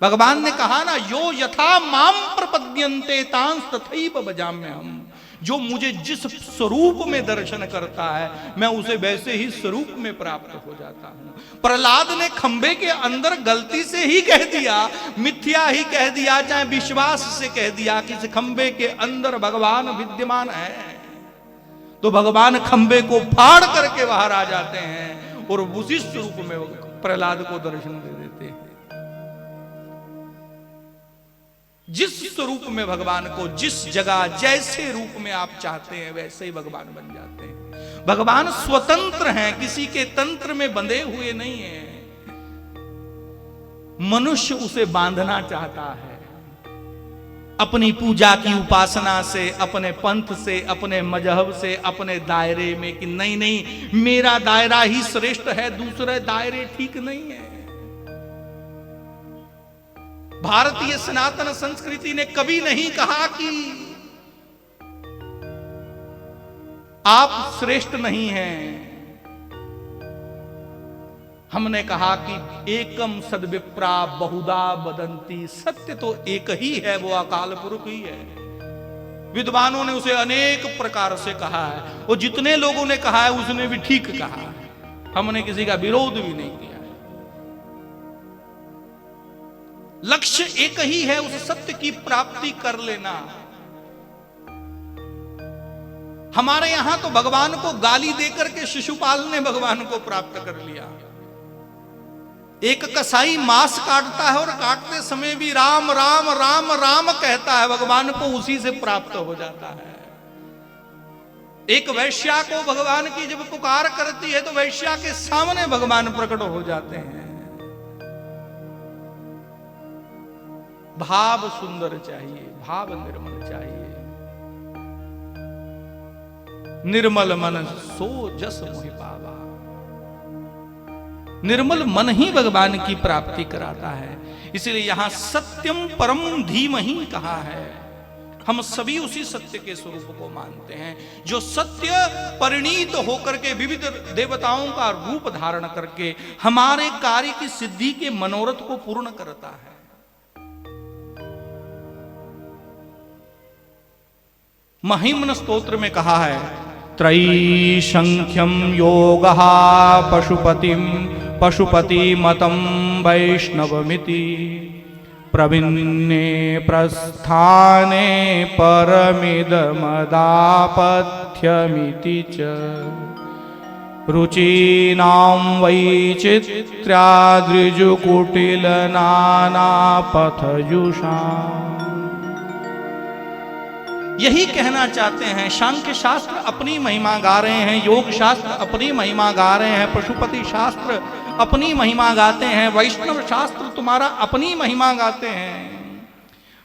भगवान ने कहा ना, यो यथा माम प्रपद्यन्ते तांस तथैव भजाम्यहम्, जो मुझे जिस स्वरूप में दर्शन करता है मैं उसे वैसे ही स्वरूप में प्राप्त हो जाता हूं। प्रहलाद ने खंबे के अंदर गलती से ही कह दिया, मिथ्या ही कह दिया, चाहे विश्वास से कह दिया कि इस खंबे के अंदर भगवान विद्यमान है, तो भगवान खंबे को फाड़ करके बाहर आ जाते हैं और उसी स्वरूप में प्रहलाद को दर्शन दे देते हैं। जिस स्वरूप में भगवान को जिस जगह जैसे रूप में आप चाहते हैं वैसे ही भगवान बन जाते हैं। भगवान स्वतंत्र हैं, किसी के तंत्र में बंधे हुए नहीं हैं। मनुष्य उसे बांधना चाहता है अपनी पूजा की उपासना से, अपने पंथ से, अपने मजहब से, अपने दायरे में, कि नहीं नहीं मेरा दायरा ही श्रेष्ठ है, दूसरे दायरे ठीक नहीं है। भारतीय सनातन संस्कृति ने कभी नहीं कहा कि आप श्रेष्ठ नहीं हैं। हमने कहा कि एकम सद्विप्रा बहुधा वदंती, सत्य तो एक ही है, वो अकाल पुरुष ही है। विद्वानों ने उसे अनेक प्रकार से कहा है, और जितने लोगों ने कहा है उसने भी ठीक कहा है, हमने किसी का विरोध भी नहीं किया। लक्ष्य एक ही है, उस सत्य की प्राप्ति कर लेना। हमारे यहां तो भगवान को गाली देकर के शिशुपाल ने भगवान को प्राप्त कर लिया। एक कसाई मांस काटता है और काटते समय भी राम राम राम राम कहता है, भगवान को उसी से प्राप्त हो जाता है। एक वैश्या को भगवान की जब पुकार करती है तो वैश्या के सामने भगवान प्रकट हो जाते हैं। भाव सुंदर चाहिए, भाव निर्मल चाहिए। निर्मल मन सो जस मोहि पावा, निर्मल मन ही भगवान की प्राप्ति कराता है। इसलिए यहां सत्यम परम धीमहि कहा है। हम सभी उसी सत्य के स्वरूप को मानते हैं, जो सत्य परिणीत होकर के विविध देवताओं का रूप धारण करके हमारे कार्य की सिद्धि के मनोरथ को पूर्ण करता है। महिम्न स्तोत्र में कहा है, त्रैसंख्यम योगः पशुपतिम पशुपति मतम वैष्णवमिति प्रविन्ने प्रस्थाने परमिदमदापथ्यमिति च रुचीनां वैचित्र्याद्रिजुकुटिलनानापथयुषाम्। यही कहना चाहते हैं। सांख्य शास्त्र अपनी महिमा गा रहे हैं, योग शास्त्र अपनी महिमा गा रहे हैं, पशुपति शास्त्र अपनी महिमा गाते हैं, वैष्णव शास्त्र तुम्हारा अपनी महिमा गाते हैं।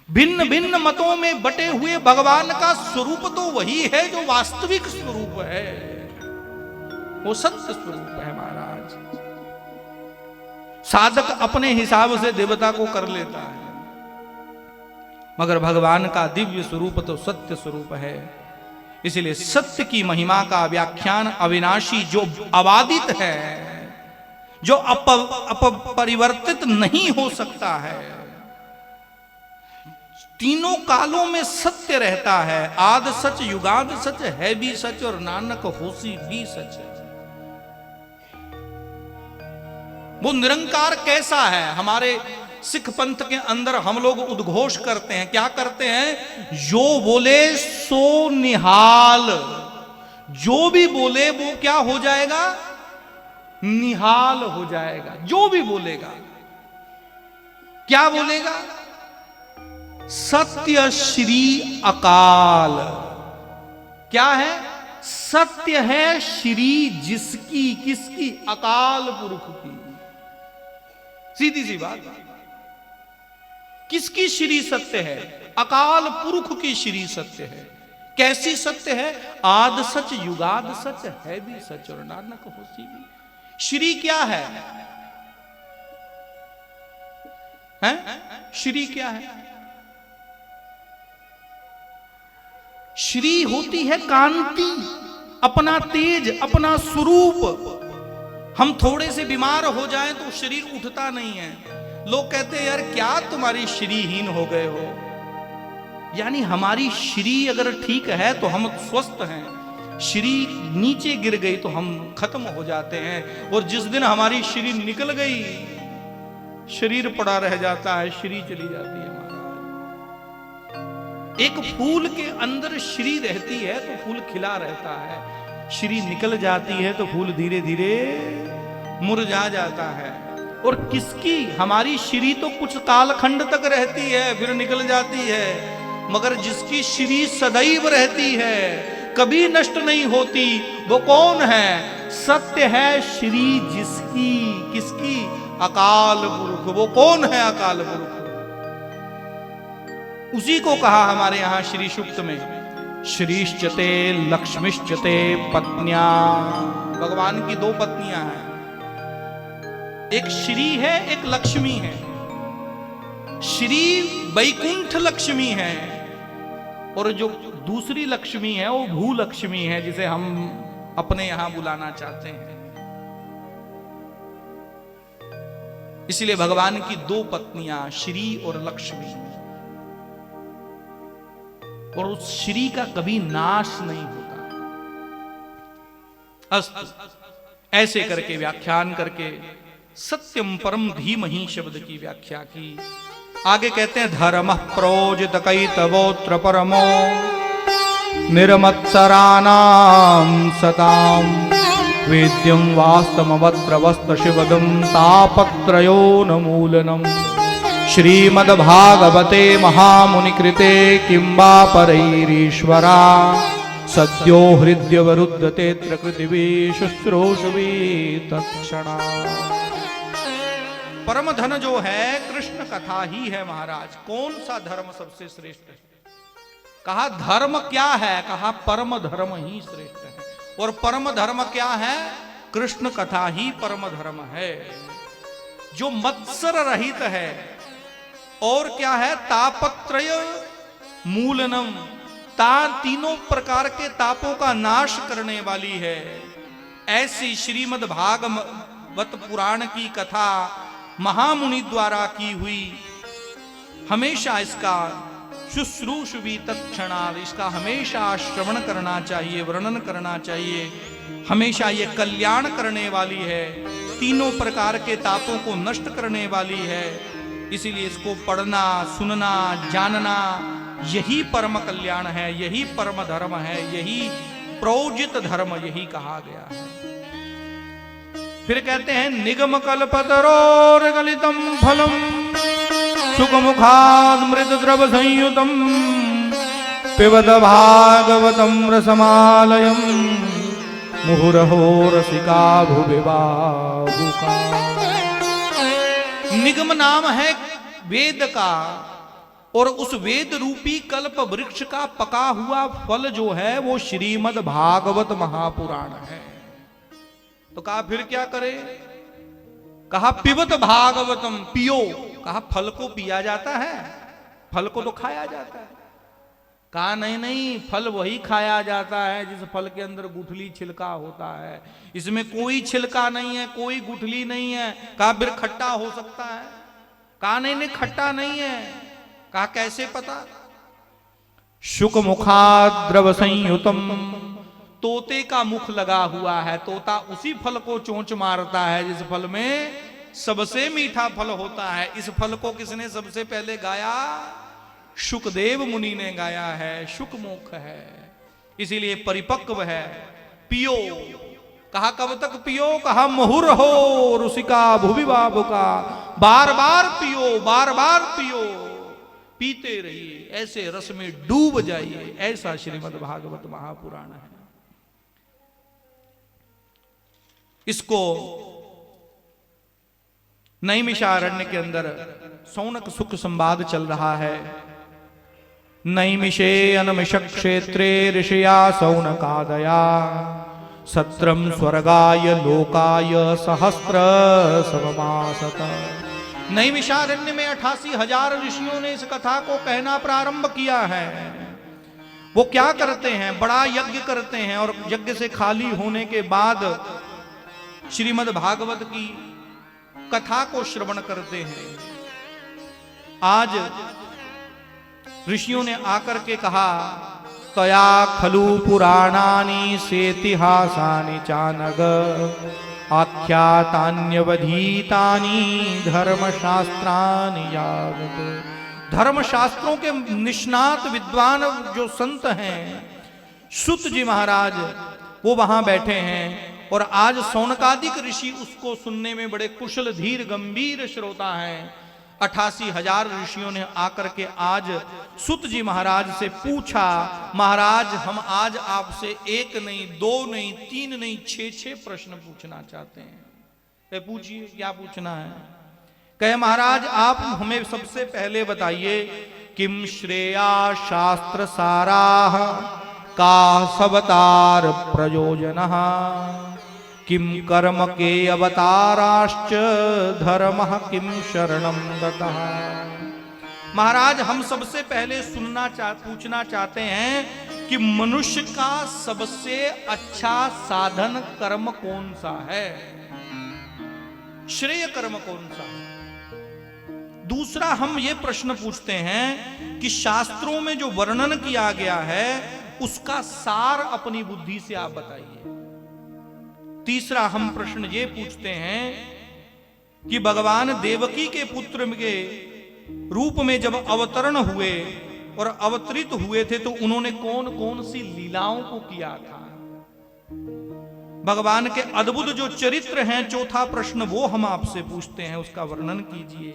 भिन्न भिन्न मतों में बटे हुए भगवान का स्वरूप तो वही है जो वास्तविक स्वरूप है, वो सत्य स्वरूप है महाराज। साधक अपने हिसाब से देवता को कर लेता है, मगर भगवान का दिव्य स्वरूप तो सत्य स्वरूप है। इसलिए सत्य की महिमा का व्याख्यान अविनाशी जो अबाधित है, जो अपरिवर्तित नहीं हो सकता है, तीनों कालों में सत्य रहता है। आद सच युगाद सच है भी सच और नानक होसी भी सच। वो निरंकार कैसा है? हमारे सिख पंथ के अंदर हम लोग उद्घोष करते हैं, क्या करते हैं? जो बोले सो निहाल। जो भी बोले वो क्या हो जाएगा? निहाल हो जाएगा। जो भी बोलेगा क्या बोलेगा? सत्य श्री अकाल। क्या है? सत्य है श्री जिसकी, किसकी? अकाल पुरुष की। सीधी सी बात। किसकी श्री सत्य है? अकाल पुरुष की श्री सत्य है। कैसी सत्य है? आद सच युगाद सच है भी सच और नानक होसी भी। श्री क्या है? हैं? श्री क्या है? श्री होती है कांति, अपना तेज, अपना स्वरूप। हम थोड़े से बीमार हो जाएं तो शरीर उठता नहीं है। लोग कहते हैं यार क्या तुम्हारी श्रीहीन हो गए हो। यानी हमारी श्री अगर ठीक है तो हम स्वस्थ हैं, श्री नीचे गिर गई तो हम खत्म हो जाते हैं। और जिस दिन हमारी श्री निकल गई, शरीर पड़ा रह जाता है, श्री चली जाती है। एक फूल के अंदर श्री रहती है तो फूल खिला रहता है, श्री निकल जाती है तो फूल धीरे धीरे मुरझा जाता है। और किसकी? हमारी श्री तो कुछ कालखंड तक रहती है फिर निकल जाती है, मगर जिसकी श्री सदैव रहती है, कभी नष्ट नहीं होती, वो कौन है? सत्य है श्री जिसकी, किसकी? अकाल पुरुष। वो कौन है अकाल पुरुष? उसी को कहा हमारे यहां श्री सूक्त में, श्रीश्चते लक्ष्मीश्चते पत्न्या। भगवान की दो पत्नियां हैं, एक श्री है एक लक्ष्मी है। श्री वैकुंठ लक्ष्मी है और जो दूसरी लक्ष्मी है वो भू लक्ष्मी है, जिसे हम अपने यहां बुलाना चाहते हैं। इसलिए भगवान की दो पत्नियां श्री और लक्ष्मी, और उस श्री का कभी नाश नहीं होता। अस्तु, ऐसे करके व्याख्यान करके सत्यम परम धीमहि शब्द की व्याख्या की। आगे कहते हैं धर्म प्रोजित कैतवोत्र परमो निर्मत्सराणाम सताम वेद्यम वास्तमवत्र वस्त शिवदम तापत्रयो नमूलनम श्रीमद्भागवते महामुनिकृते किंबा परैरीश्वरा सद्यो हृद्यवरुद्धते कृतिवी शुश्रूषवी तत्क्षणा। परम धन जो है कृष्ण कथा ही है महाराज। कौन सा धर्म सबसे श्रेष्ठ है? कहा धर्म क्या है? कहा परम धर्म ही श्रेष्ठ है। और परम धर्म क्या है? कृष्ण कथा ही परम धर्म है, जो मत्सर रहित है। और क्या है? तापत्रय मूलनम, तीनों प्रकार के तापों का नाश करने वाली है। ऐसी श्रीमद् भागवत पुराण की कथा महामुनि द्वारा की हुई, हमेशा इसका शुश्रूषवी तत्क्षणात्, इसका हमेशा श्रवण करना चाहिए, वर्णन करना चाहिए। हमेशा ये कल्याण करने वाली है, तीनों प्रकार के तापों को नष्ट करने वाली है। इसीलिए इसको पढ़ना, सुनना, जानना, यही परम कल्याण है, यही परम धर्म है, यही प्रोजित धर्म, यही कहा गया है। फिर कहते हैं निगम कल्पतरोर गलितम फलम सुखमुखाद मृत द्रव संयुतम पिबत भागवतम रसमालयम मुहुरहो रसिका भुविभावुका। निगम नाम है वेद का, और उस वेद रूपी कल्प वृक्ष का पका हुआ फल जो है वो श्रीमद् भागवत महापुराण है। तो कहा फिर क्या करे? कहा पिबत भागवतम, पियो। कहा फल को पिया जाता है? फल को तो खाया जाता है। कहा नहीं नहीं, फल वही खाया जाता है जिस फल के अंदर गुठली छिलका होता है, इसमें कोई छिलका नहीं है, कोई गुठली नहीं है। कहा फिर खट्टा हो सकता है? कहा नहीं नहीं, खट्टा नहीं है। कहा कैसे पता? शुक मुखाद्रव संयुतम, तोते का मुख लगा हुआ है, तोता उसी फल को चोंच मारता है जिस फल में सबसे मीठा फल होता है। इस फल को किसने सबसे पहले गाया? शुकदेव मुनि ने गाया है। शुकमुख है, इसीलिए परिपक्व है। पियो, कहा कब तक पियो? कहा मुहुर हो रुसिका भुवि बाबुका, बार बार पियो, बार बार पियो, पीते रहिए, ऐसे रस में डूब जाइए। ऐसा श्रीमद् भागवत महापुराण है। इसको नैमिषारण्य के अंदर सौनक सुख संवाद चल रहा है। नैमिषे अनमिष क्षेत्रे ऋषया सौनकादया, सत्रम स्वर्गाय लोकाय सहस्र सममासत। नैमिषारण्य में 88,000 ऋषियों ने इस कथा को कहना प्रारंभ किया है। वो क्या करते हैं? बड़ा यज्ञ करते हैं, और यज्ञ से खाली होने के बाद श्रीमद् भागवत की कथा को श्रवण करते हैं। आज ऋषियों ने आकर के कहा, तया खलु पुराणानि सेतिहासानि चानग, आख्यातान्यवधीतानि धर्मशास्त्रानि यावत्। धर्मशास्त्रों के निष्णात विद्वान जो संत हैं, सुत जी महाराज, वो वहां बैठे हैं। और आज सौनकादिक ऋषि उसको सुनने में बड़े कुशल धीर गंभीर श्रोता हैं। 88,000 ऋषियों ने आकर के आज सुत जी महाराज से पूछा, महाराज हम आज आपसे 1 नहीं 2 नहीं 3 नहीं 6 प्रश्न पूछना चाहते हैं। पूछिए, क्या पूछना है? कहे महाराज आप हमें सबसे पहले बताइए, किम श्रेया शास्त्र साराः का सवतार प्रयोजनः, किम कर्म के अवताराश्च धर्मः किम शरणं गतः। महाराज हम सबसे पहले पूछना चाहते हैं कि मनुष्य का सबसे अच्छा साधन कर्म कौन सा है, श्रेय कर्म कौन सा है। दूसरा हम ये प्रश्न पूछते हैं कि शास्त्रों में जो वर्णन किया गया है उसका सार अपनी बुद्धि से आप बताइए। तीसरा हम प्रश्न ये पूछते हैं कि भगवान देवकी के पुत्र के रूप में जब अवतरण हुए और अवतरित हुए थे तो उन्होंने कौन कौन सी लीलाओं को किया था। भगवान के अद्भुत जो चरित्र हैं, चौथा प्रश्न वो हम आपसे पूछते हैं, उसका वर्णन कीजिए।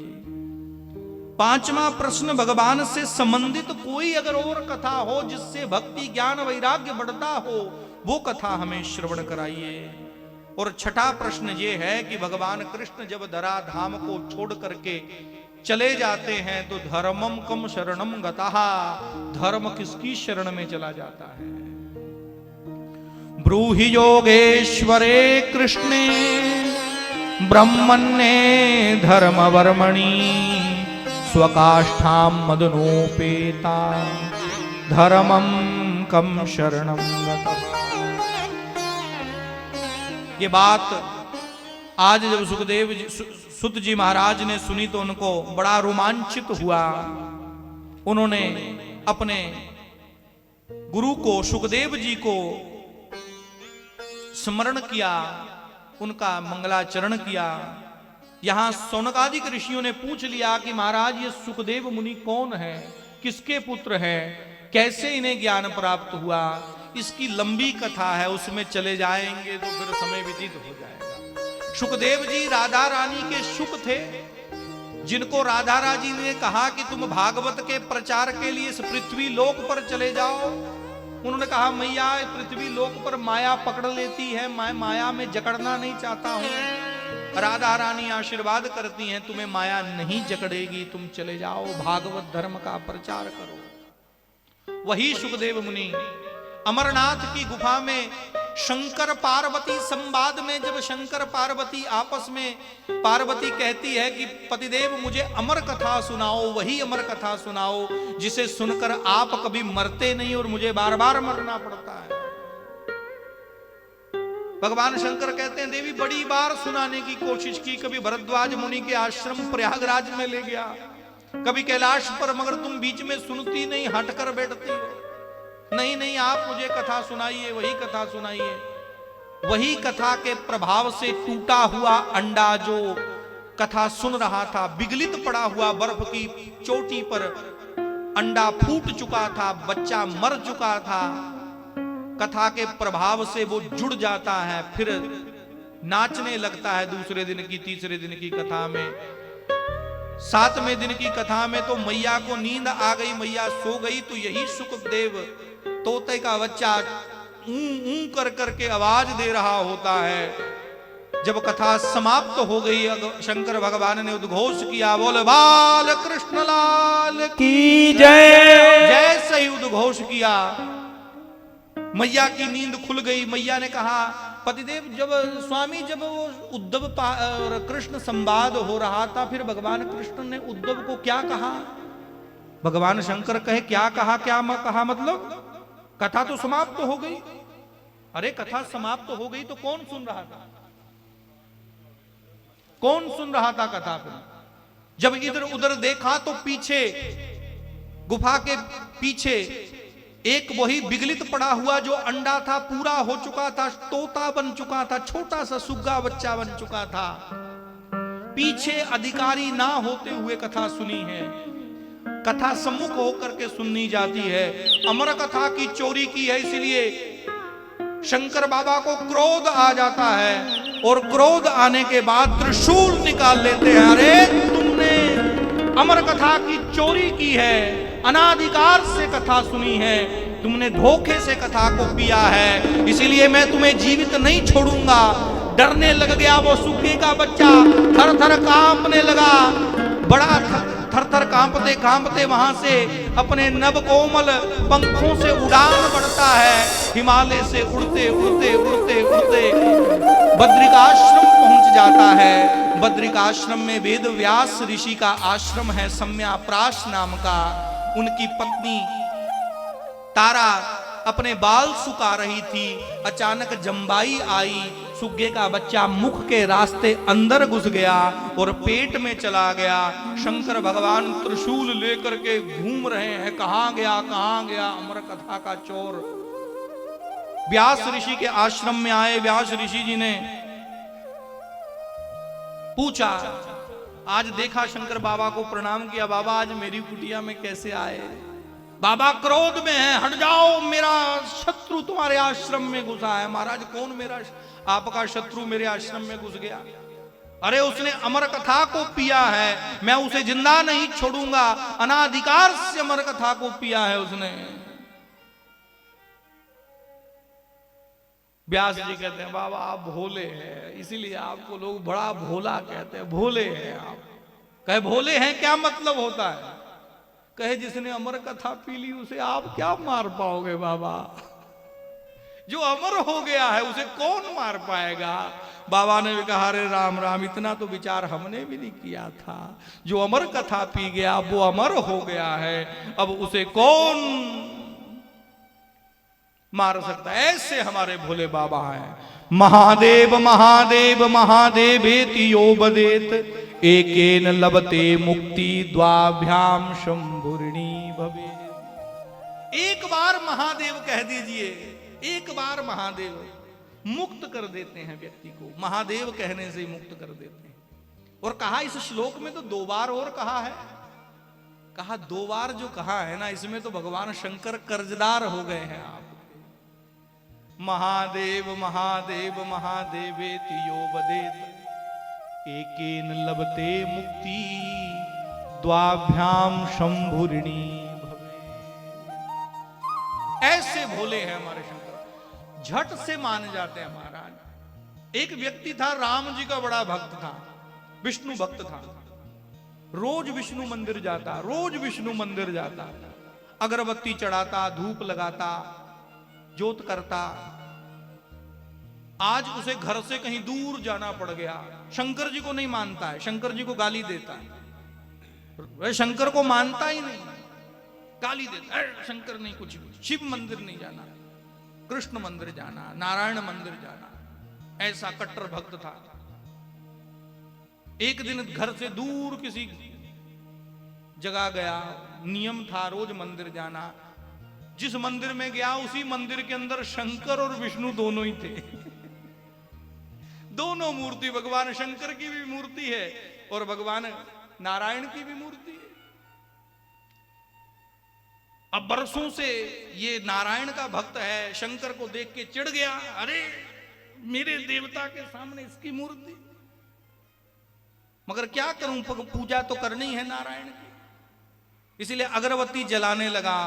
पांचवा प्रश्न, भगवान से संबंधित कोई अगर और कथा हो जिससे भक्ति ज्ञान वैराग्य बढ़ता हो, वो कथा हमें श्रवण कराइए। और छठा प्रश्न ये है कि भगवान कृष्ण जब धराधाम को छोड़ करके चले जाते हैं तो धर्मम कम शरणम गतः, धर्म किसकी शरण में चला जाता है। ब्रूहि योगेश्वरे कृष्णे ब्रह्मण्ये धर्मवर्मणि, स्वकाष्ठां मदनोपेता धर्मम कम शरणम गतः। ये बात आज जब सुखदेव सुत जी महाराज ने सुनी तो उनको बड़ा रोमांचित हुआ। उन्होंने अपने गुरु को, सुखदेव जी को स्मरण किया, उनका मंगलाचरण किया। यहां सौनकादिक ऋषियों ने पूछ लिया कि महाराज ये सुखदेव मुनि कौन है, किसके पुत्र है, कैसे इन्हें ज्ञान प्राप्त हुआ। इसकी लंबी कथा है, उसमें चले जाएंगे तो फिर समय व्यतीत हो जाएगा। सुखदेव जी राधा रानी के सुख थे, जिनको राधा रानी ने कहा कि तुम भागवत के प्रचार के लिए इस पृथ्वी लोक पर चले जाओ। उन्होंने कहा मैया पृथ्वी लोक पर माया पकड़ लेती है, मैं माया में जकड़ना नहीं चाहता हूं। राधा रानी आशीर्वाद करती हैं तुम्हें माया नहीं जकड़ेगी, तुम चले जाओ भागवत धर्म का प्रचार करो। वही सुखदेव मुनि अमरनाथ की गुफा में शंकर पार्वती संवाद में जब शंकर पार्वती आपस में, पार्वती कहती है कि पतिदेव मुझे अमर कथा सुनाओ, वही अमर कथा सुनाओ जिसे सुनकर आप कभी मरते नहीं और मुझे बार बार मरना पड़ता है। भगवान शंकर कहते हैं देवी बड़ी बार सुनाने की कोशिश की, कभी भरद्वाज मुनि के आश्रम प्रयागराज में ले गया, कभी कैलाश पर, मगर तुम बीच में सुनती नहीं, हटकर बैठती हो। नहीं नहीं आप मुझे कथा सुनाइए, वही कथा सुनाइए। वही कथा के प्रभाव से टूटा हुआ अंडा जो कथा सुन रहा था, विगलित पड़ा हुआ बर्फ की चोटी पर अंडा फूट चुका था, बच्चा मर चुका था। कथा के प्रभाव से वो जुड़ जाता है, फिर नाचने लगता है। दूसरे दिन की, तीसरे दिन की कथा में, 7वें दिन की कथा में तो मैया को नींद आ गई, मैया सो गई, तो यही सुखदेव तोते का बच्चा ऊं कर करके आवाज दे रहा होता है। जब कथा समाप्त हो गई, शंकर भगवान ने उद्घोष किया, बोले बाल कृष्ण लाल की जय। जैसे ही उद्घोष किया, मैया की नींद खुल गई। मैया ने कहा पतिदेव, जब स्वामी जब वो उद्धव और कृष्ण संवाद हो रहा था, फिर भगवान कृष्ण ने उद्धव को क्या कहा? भगवान शंकर कहे क्या कहा? क्या कहा मतलब? कथा तो समाप्त हो गई। अरे कथा समाप्त हो गई तो कौन सुन रहा था? कौन सुन रहा था कथा? फिर जब इधर उधर देखा तो पीछे, गुफा के पीछे एक वही विगलित पड़ा हुआ जो अंडा था, पूरा हो चुका था, तोता बन चुका था, छोटा सा सुग्गा बच्चा बन चुका था। पीछे अधिकारी ना होते हुए कथा सुनी है। कथा सम्मुख होकर के सुननी जाती है। अमर कथा की चोरी की है, इसलिए शंकर बाबा को क्रोध आ जाता है और क्रोध आने के बाद त्रिशूल निकाल लेते हैं। अरे तुमने अमर कथा की चोरी की है, अनाधिकार से कथा सुनी है, तुमने धोखे से कथा को पिया है, इसीलिए मैं तुम्हें जीवित नहीं छोड़ूंगा। डरने लग गया वो सुग्गे का बच्चा, थर थर कांपने लगा। बड़ा थर थर कांपते कांपते वहां से अपने नव कोमल पंखों से उड़ान बढ़ता है। हिमालय से उड़ते उड़ते उड़ते उड़ते बद्रिकाश्रम पहुंच जाता है। बद्रिकाश्रम में वेद व्यास ऋषि का आश्रम है, सम्याप्राश नाम का। उनकी पत्नी तारा अपने बाल सुखा रही थी। अचानक जम्बाई आई, सुग्गे का बच्चा मुख के रास्ते अंदर घुस गया और पेट में चला गया। शंकर भगवान त्रिशूल लेकर के घूम रहे हैं, कहां गया कहां गया अमर कथा का चोर। व्यास ऋषि के आश्रम में आए। व्यास ऋषि जी ने पूछा, आज देखा शंकर बाबा को प्रणाम किया, बाबा आज मेरी कुटिया में कैसे आए? बाबा क्रोध में है, हट जाओ, मेरा शत्रु तुम्हारे आश्रम में घुसा है। महाराज कौन मेरा आपका शत्रु मेरे आश्रम में घुस गया? अरे उसने अमर कथा को पिया है, मैं उसे जिंदा नहीं छोड़ूंगा। अनाधिकार से अमर कथा को पिया है उसने। व्यास जी कहते हैं बाबा आप भोले हैं, इसीलिए आपको लोग बड़ा भोला कहते हैं, भोले हैं आप। कहे भोले हैं क्या मतलब होता है? कहे जिसने अमर कथा पी ली उसे आप क्या मार पाओगे बाबा? जो अमर हो गया है उसे कौन मार पाएगा? बाबा ने भी कहा अरे राम राम, इतना तो विचार हमने भी नहीं किया था। जो अमर कथा पी गया वो अमर हो गया है, अब उसे कौन मार सकता है? ऐसे हमारे भोले बाबा हैं। महादेव महादेव महादेवेति यो बदेत, एकेन लभते मुक्ति द्वाभ्याम शंभुर्णी भवे। एक बार महादेव कह दीजिए, एक बार महादेव मुक्त कर देते हैं व्यक्ति को। महादेव कहने से ही मुक्त कर देते हैं। और कहा इस श्लोक में तो 2 बार और कहा है। कहा 2 बार जो कहा है ना, इसमें तो भगवान शंकर कर्जदार हो गए हैं आप। महादेव महादेव महादेवेति यो बदेत, एकेन लभते मुक्ति द्वाभ्याम शंभुर्णी भवे। ऐसे भोले हैं हमारे शंकर, झट से मान जाते हैं महाराज। एक व्यक्ति था, राम जी का बड़ा भक्त था, विष्णु भक्त था। रोज विष्णु मंदिर जाता, रोज विष्णु मंदिर जाता, अगरबत्ती चढ़ाता, धूप लगाता, ज्योत करता। आज उसे घर से कहीं दूर जाना पड़ गया। शंकर जी को नहीं मानता है, शंकर जी को गाली देता है। वह शंकर को मानता ही नहीं, गाली देता है, शंकर नहीं कुछ भी, शिव मंदिर नहीं जाना, कृष्ण मंदिर जाना, नारायण मंदिर जाना, ऐसा कट्टर भक्त था। एक दिन घर से दूर किसी जगह गया, नियम था रोज मंदिर जाना। जिस मंदिर में गया उसी मंदिर के अंदर शंकर और विष्णु दोनों ही थे। दोनों मूर्ति, भगवान शंकर की भी मूर्ति है और भगवान नारायण की भी मूर्ति है। अब बरसों से ये नारायण का भक्त है, शंकर को देख के चिढ़ गया, अरे मेरे देवता के सामने इसकी मूर्ति, मगर क्या करूं, पूजा तो करनी है नारायण की। इसलिए अगरबत्ती जलाने लगा,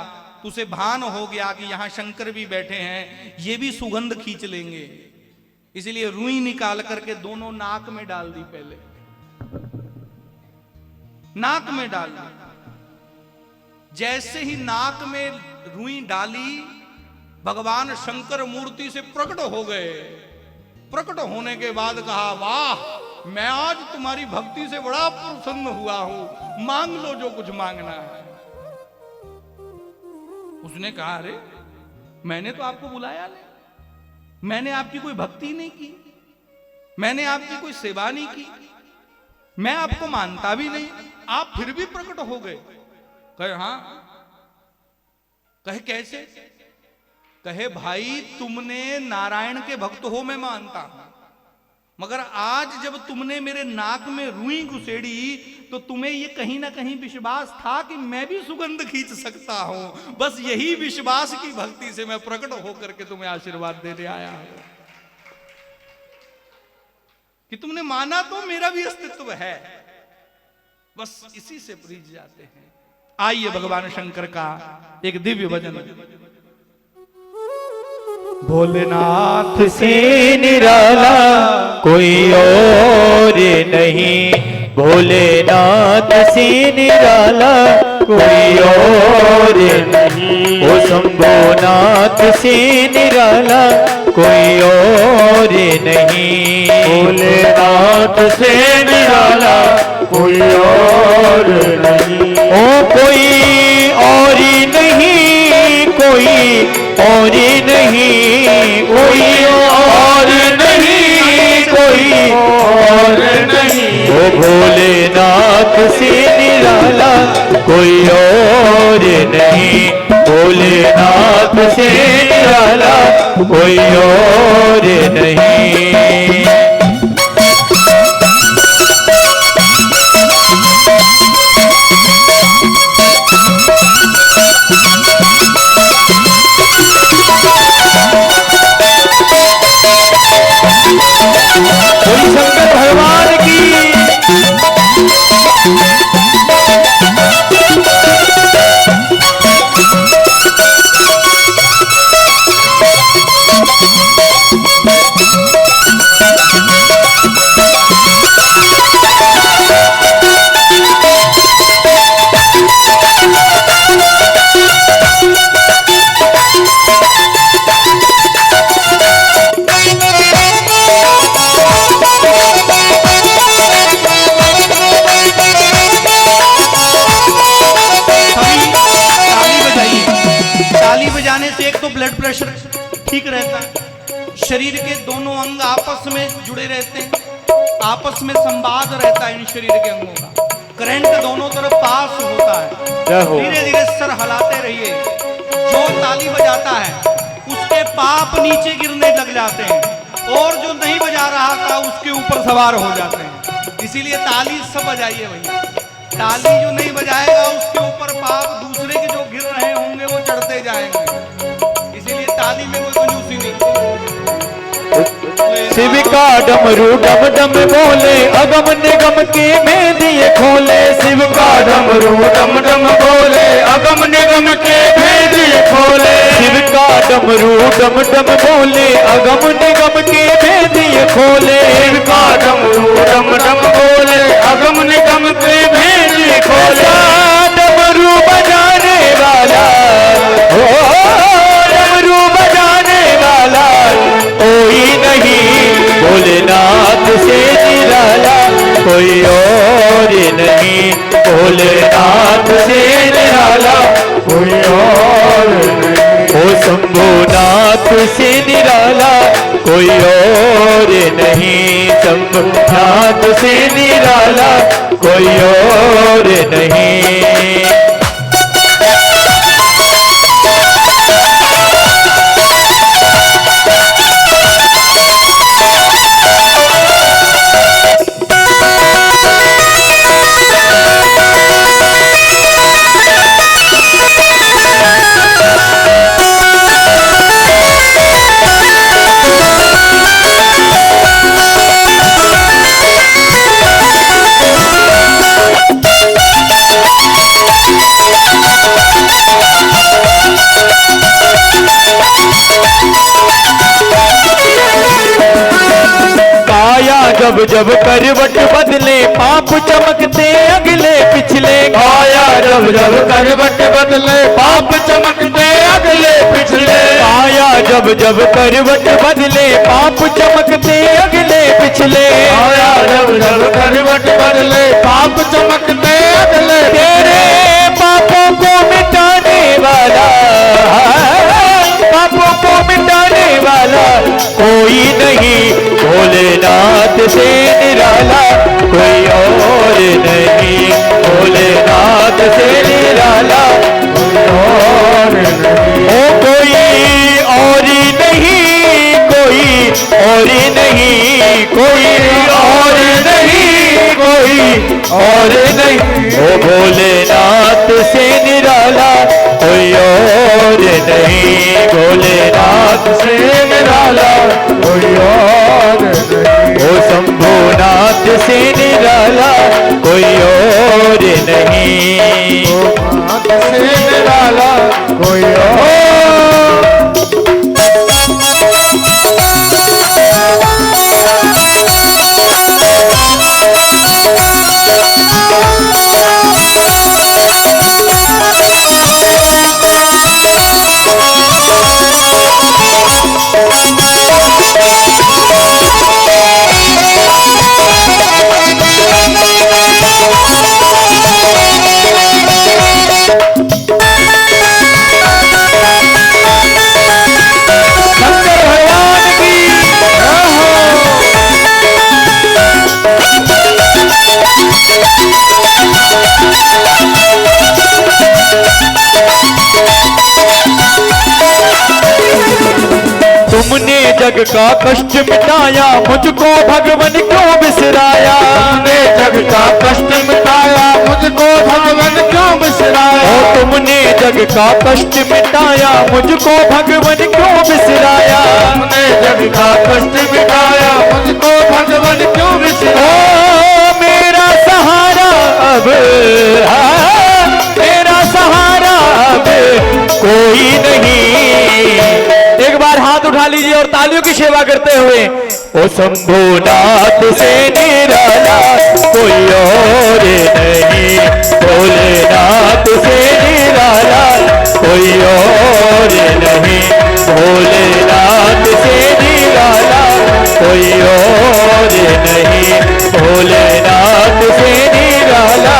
तो उसे भान हो गया कि यहां शंकर भी बैठे हैं, ये भी सुगंध खींच लेंगे। इसलिए रुई निकाल करके दोनों नाक में डाल दी, पहले नाक में डाल दी। जैसे ही नाक में रुई डाली, भगवान शंकर मूर्ति से प्रकट हो गए। प्रकट होने के बाद कहा, वाह, मैं आज तुम्हारी भक्ति से बड़ा प्रसन्न हुआ हूं, मांग लो जो कुछ मांगना है। उसने कहा, अरे मैंने तो आपको बुलाया नहीं, मैंने आपकी कोई भक्ति नहीं की, मैंने आपकी कोई सेवा नहीं की, मैं आपको मानता भी नहीं, आप फिर भी प्रकट हो गए। कहे हाँ। कहे कैसे? कहे भाई, तुमने नारायण के भक्त हो, मैं मानता हूं, मगर आज जब तुमने मेरे नाक में रुई घुसेड़ी तो तुम्हें ये कहीं ना कहीं विश्वास था कि मैं भी सुगंध खींच सकता हूं। बस यही विश्वास की भक्ति से मैं प्रकट होकर के तुम्हें आशीर्वाद देने आया हूं कि तुमने माना तो मेरा भी अस्तित्व है। बस इसी से प्रीत जाते हैं। आइए भगवान शंकर का एक दिव्य भजन। भोलेनाथ से निराला कोई और नहीं, भोलेनाथ से निराला कोई और नहीं, ओ शंभोनाथ से निराला कोई और नहीं, भोलेनाथ से निराला कोई और नहीं, ओ कोई और नहीं, कोई और नहीं, कोई और नहीं, कोई और नहीं, ओ भोलेनाथ से निराला कोई और नहीं, भोलेनाथ से निराला कोई और नहीं। शंकर भगवान की ब्लड प्रेशर ठीक रहता है, शरीर के दोनों अंग आपस में जुड़े रहते हैं, आपस में संवाद रहता है इन शरीर के अंगों का, करंट दोनों तरफ पास होता है। धीरे धीरे सर हिलाते रहिए, जो ताली बजाता है उसके पाप नीचे गिरने लग जाते हैं और जो नहीं बजा रहा था उसके ऊपर सवार हो जाते हैं। इसीलिए ताली सब बजाइए भैया, ताली जो नहीं बजाएगा उसके ऊपर पाप दूसरे के जो गिर रहे होंगे वो चढ़ते जाएंगे। ताली में कोई कंजूसी नहीं। शिव का डमरू डम डम बोले, अगम निगम के भेदिए खोले, शिव का डमरू डम डम बोले, अगम निगम के भेदिए खोले, शिव का डमरू डम डम बोले, अगम निगम के भेदिए खोले, शिव का डमरू डम डम बोले, अगम निगम के भेदिए खोले, डमरू बजाने वाला डमरू बजाने वाला कोई नहीं, से निराला कोई और नहीं, शंभुनाथ से निराला कोई और नहीं। जब जब करवट बदले पाप चमकते अगले पिछले, आया जब जब करवट बदले पाप चमकते अगले पिछले, आया जब जब करवट बदले पाप चमकते अगले पिछले, आया जब जब करवट बदले पाप चमकते अगले, तेरे पापों को मिटाने वाला, पापों को मिटाने वाला कोई नहीं, भोलेनाथ से निराला कोई और नहीं, भोलेनाथ से निराला कोई और नहीं। ओ कोई और नहीं, कोई और नहीं, कोई और नहीं, कोई और नहीं, ओ भोलेनाथ से निराला कोई और नहीं, भोलेनाथ से निराला कोई और नहीं, ओ शंभुनाथ से निराला कोई और नहीं, शंभुनाथ से निराला कोई और। तुमने जग का कष्ट मिटाया, मुझको भगवन क्यों बिसराया, तुमने जग का कष्ट मिटाया, मुझको भगवन क्यों बिसराया, ओ तुमने जग का कष्ट मिटाया, मुझको भगवन क्यों बिसराया, तुमने जग का कष्ट मिटाया, मुझको भगवन क्यों बिसराया, ओ मेरा सहारा अब, मेरा सहारा अब कोई नहीं। एक बार हाथ उठा लीजिए और तालियों की सेवा करते हुए, ओ शंभुनाथ से निराला कोई और नहीं, भोलेनाथ से निराला कोई और नहीं, भोलेनाथ से निराला कोई और नहीं, भोलेनाथ से निराला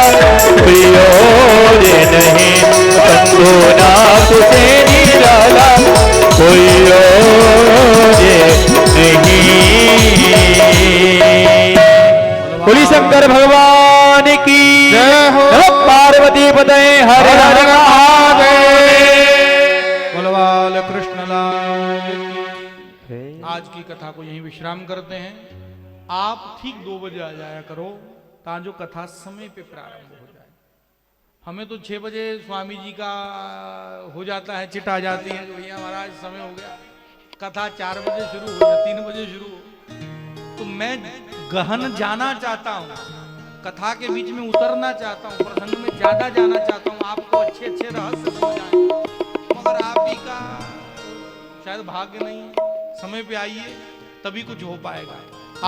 कोई और नहीं, शंभुनाथ से निराला कोई और नहीं। बोली शंकर भगवान की जय हो। पार्वती पते हर हर महादेव। बलवाल कृष्ण लाल की। आज की कथा को यहीं विश्राम करते हैं। आप ठीक 2 बजे आ जाया करो ताकि कथा समय पे प्रारंभ हो जाए। हमें तो 6 बजे स्वामी जी का हो जाता है, चिट आ जाती है, भैया महाराज समय हो गया। कथा 4 बजे शुरू हो जाए, 3 बजे शुरू हो। तो मैं गहन जाना चाहता हूँ, कथा के बीच में उतरना चाहता हूँ, प्रसंग में ज्यादा जाना चाहता हूँ, आपको अच्छे अच्छे रहस्य समझाएं, मगर आप ही का शायद भाग्य नहीं है। समय पे आइए तभी कुछ हो पाएगा।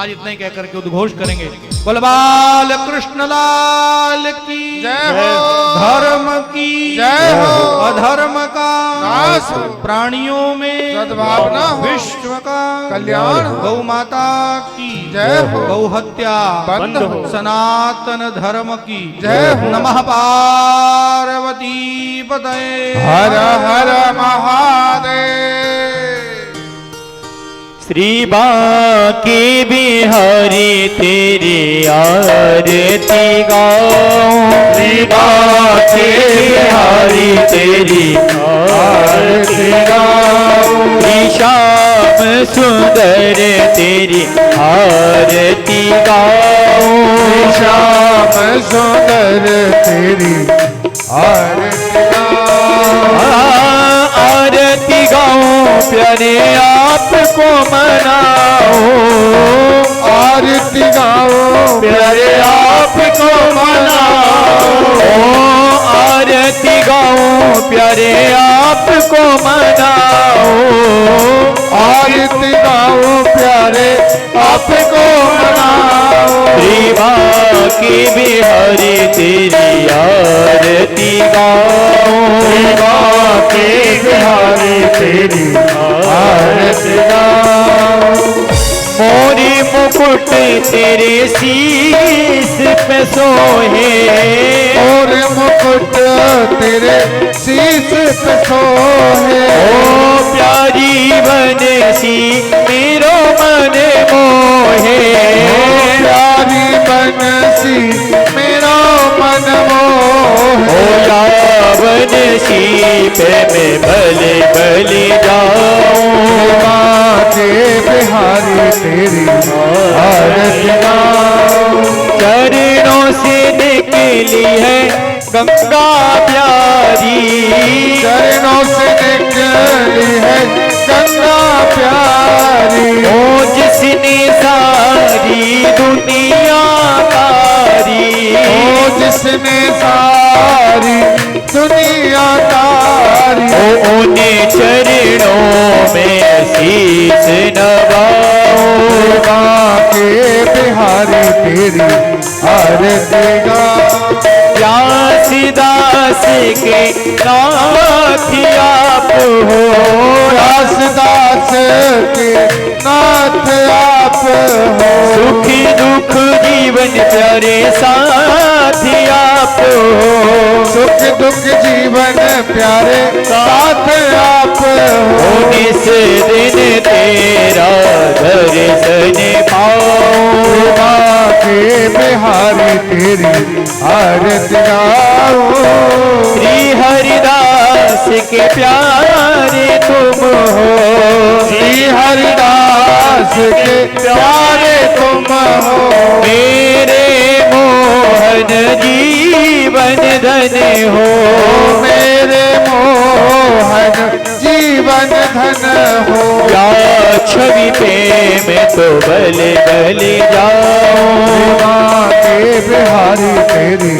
आज इतना ही कहकर के उद्घोष करेंगे, बलवाल कृष्ण लाल की जय हो। धर्म की जय हो। अधर्म का नाश हो। प्राणियों में सद्भावना हो। विश्व का कल्याण हो। गौ माता की जय हो। गौ हत्या बंद हो। सनातन धर्म की जय हो। नमः पार्वती पतये हर हर महादेव। श्री बांके बिहारी तेरी आरती गाऊं, श्री बांके बिहारी तेरी आरती गाऊं, श्री श्याम सुंदर तेरी आरती गाऊं, श्री श्याम सुंदर तेरी आरती गाऊं, आरती गाऊं प्यारे आपको मनाओ, आरती गाओ प्यारे आपको मनाओ, आरती गाओ प्यारे आपको मनाओ, आरती गाओ प्यारे आपको मनाओ, श्री बांके बिहारी तेरी आरती गाओ, श्री बांके बिहारी तेरी आरती गाओ, मोरी मुकुट तेरे शीश पे सोहे, मोरे मुकुट तेरे शीश पे सोहे, ओ प्यारी बनसी मेरो मन मोहे, प्यारी बनसी मेरो मन मोहे, ओ बनसी पे मैं भले भले जाऊं, बांके बिहारी तेरी आरती गाऊं, चरणों से निकली है गंगा प्यारी, चरणों से निकली है गंगा प्यारी, ओ जिसने सारी दुनिया तारी, ओ जिसने सारी दुनिया तारी, ओ उन्हें चरणों में शीश नवाओ, बांके बिहारी तेरी आरती गाऊं, व्यासदास के नाथ आप हो, व्यासदास के नाथ आप हो, सुख दुख जीवन प्यारे साथ आप हो, सुख दुख जीवन प्यारे साथ आप हो, इस दिन तेरा दर्शन पाऊं, बांके बिहारी तेरी आरती गाऊं, श्री हरिदास के प्यारे तुम हो, श्री हरिदास के प्यारे तुम हो, मेरे मोहन जीवन धन हो, मेरे मोहन जीवन धन हो, या छवि पे मैं तो भले भले जाऊं, बांके बिहारी तेरी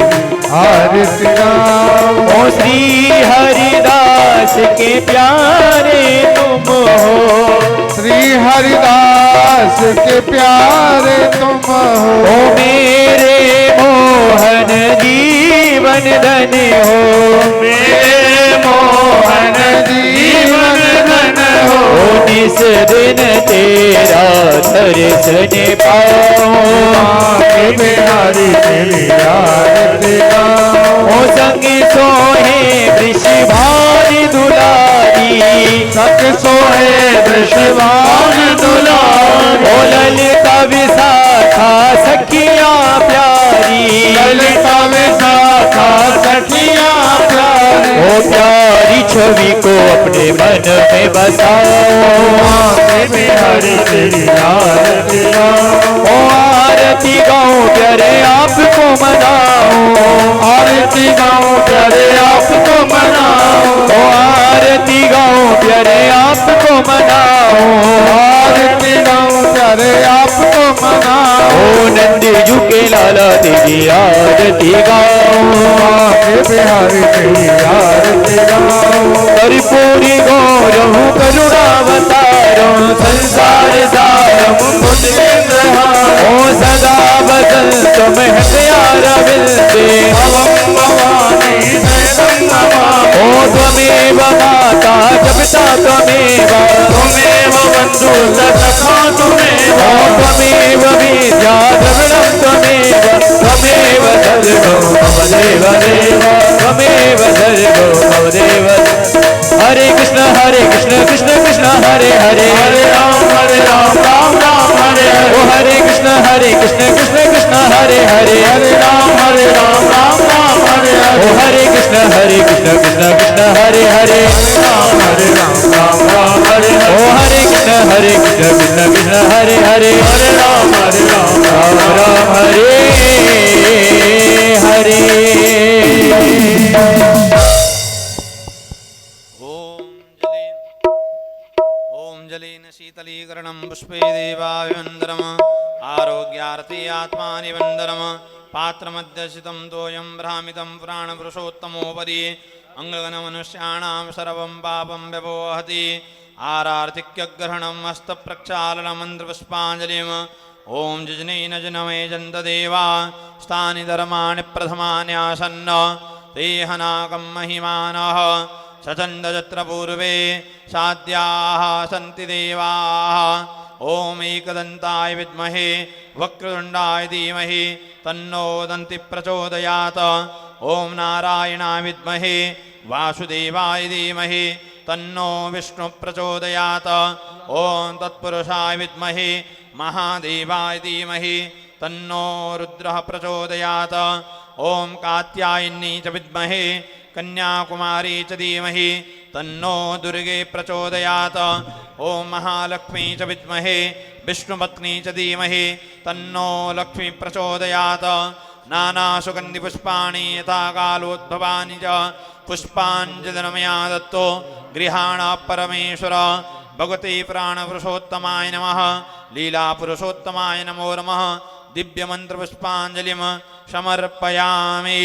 आरती गाऊं, ओ श्री हरिदास के प्यारे तुम हो, श्री हरिदास के प्यारे तुम हो, ओ मेरे मोहन जीवन धन हो, मेरे मोहन जीवन धन हो, निस दिन तेरा दर्शन पाऊं, बांके बिहारी तेरी आरती गाऊं, ओ संग सोहे वृषभारी दुलारी, संग सोहे वृषभारी दुलारी, ओ ललिता विशाखा सखियां प्यारी, ललिता विशाखा सखियां प्यारी, ओ प्यारी छवि को अपने मन में बसाओ, बांके बिहारी तेरी आरती गाऊं, ओ आरती गाऊं प्यारे आपको मनाओ, आरती गाऊं प्यारे आपको मनाओ, ओ आरती गाऊं प्यारे आपको मनाओ, आरती गाऊं प्यारे आपको मनाओ, ओ नंदी झुके लाला तेरी आरती गाऊं, बांके बिहारी तेरी आरती गाऊं, परिपूरी गौरहूँ करुणावतारम, संसार सारम ओ सदा बसंत में प्यारा मिलते, ओ त्वमेव माता जपता त्वमेव, त्वमेव बंधु सखा त्वमेव, त्वमेव विद्या द्रविणं त्वमेव, त्वमेव सर्वो मम देव देव, त्वमेव सर्वो मम देव। हरे कृष्ण कृष्ण कृष्ण हरे हरे, हरे राम राम राम राम हरे हरे। ओ हरे कृष्ण कृष्ण कृष्ण हरे हरे। हरे राम राम राम हरे हरे। ओ हरे कृष्ण कृष्ण कृष्ण हरे हरे। हरे राम राम राम हरे हरे। ओ हरे कृष्ण कृष्ण कृष्ण हरे हरे। हरे राम राम राम हरे हरे। ओम जलेन शीतलीकरणं पुष्पे देवाभिवन्दनम् आरोग्यार्थे आत्मानिवन्दनम् पात्रमध्यसितं तोयं भ्रामितं पुराणपुरुषोत्तमोपरि अङ्गगणमनुष्याणां सर्वं पापं व्यपोहति आरार्तिक्यग्रहणं हस्तप्रक्षालनमन्त्रपुष्पाञ्जलिम् ओम जजनेन जनमे जन्तदेवा स्थानि धर्माणि प्रथमानि आसन्न ते हनाकं महिमानः सचन्द यत्र पूर्वे साध्याः सन्ति देवाः। ओम एकदन्ताय विद्महे वक्रतुण्डाय धीमहि तन्नो दन्ति प्रचोदयात्। ओम नारायणाय विद्महे वासुदेवाय धीमहि तन्नो विष्णु प्रचोदयात्। ओम तत्पुरुषाय विद्महे महादेवाय धीमहि तन्नो रुद्रः प्रचोदयात्। ओम कात्यायनी च विद्महे कन्याकुमारी च धीमहि तन्नो दुर्गे प्रचोदयात्। ओम महालक्ष्मी च विद्महे विष्णुपत्नी च धीमहि तन्नो लक्ष्मी प्रचोदयात्। नानासुगन्धिपुष्पाणि यथा कालोद्भवानि च पुष्पाञ्जलिर्मया दत्तो गृहाण परमेश्वर। भगवते प्राणपुरुषोत्तमाय नमः लीलापुरुषोत्तमाय नमो नमः। दिव्यमन्त्रपुष्पाञ्जलिं समर्पयामि।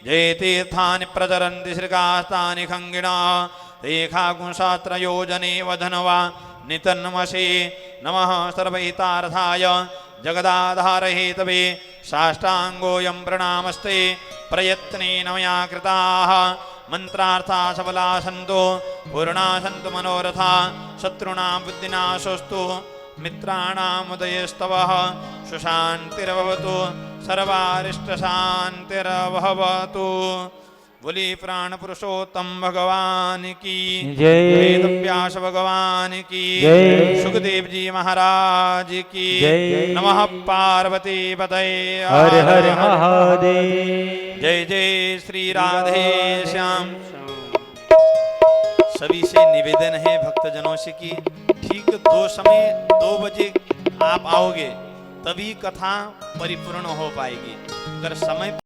जयतीर्थानि प्रचरन्ति श्रीकास्तानि खङ्गिणः रेखागुंशास्त्रयोजने वधनवा नितन्मसि। नमः सर्वहितार्थाय जगदाधारहेतवे साष्टाङ्गोऽयं प्रणामस्ते प्रयत्नेन मया कृताः। मंत्रार्था सबला सन्तु पूर्णा सन्तु मनोरथा शत्रूणां बुद्धिनाशोऽस्तु मित्राणाम् उदयस्तवः सुशान्तिर्भवतु सर्वारिष्टशान्तिर्भवतु। बोली प्राण पुरुषोत्तम भगवान की जय। वेदव्यास भगवान की जय। सुखदेव जी महाराज की जय। नमः पार्वती पतये हर हर महादेव। जय जय श्री राधे श्याम। सभी से निवेदन है भक्तजनों से कि ठीक 2 बजे आप आओगे तभी कथा परिपूर्ण हो पाएगी। अगर समय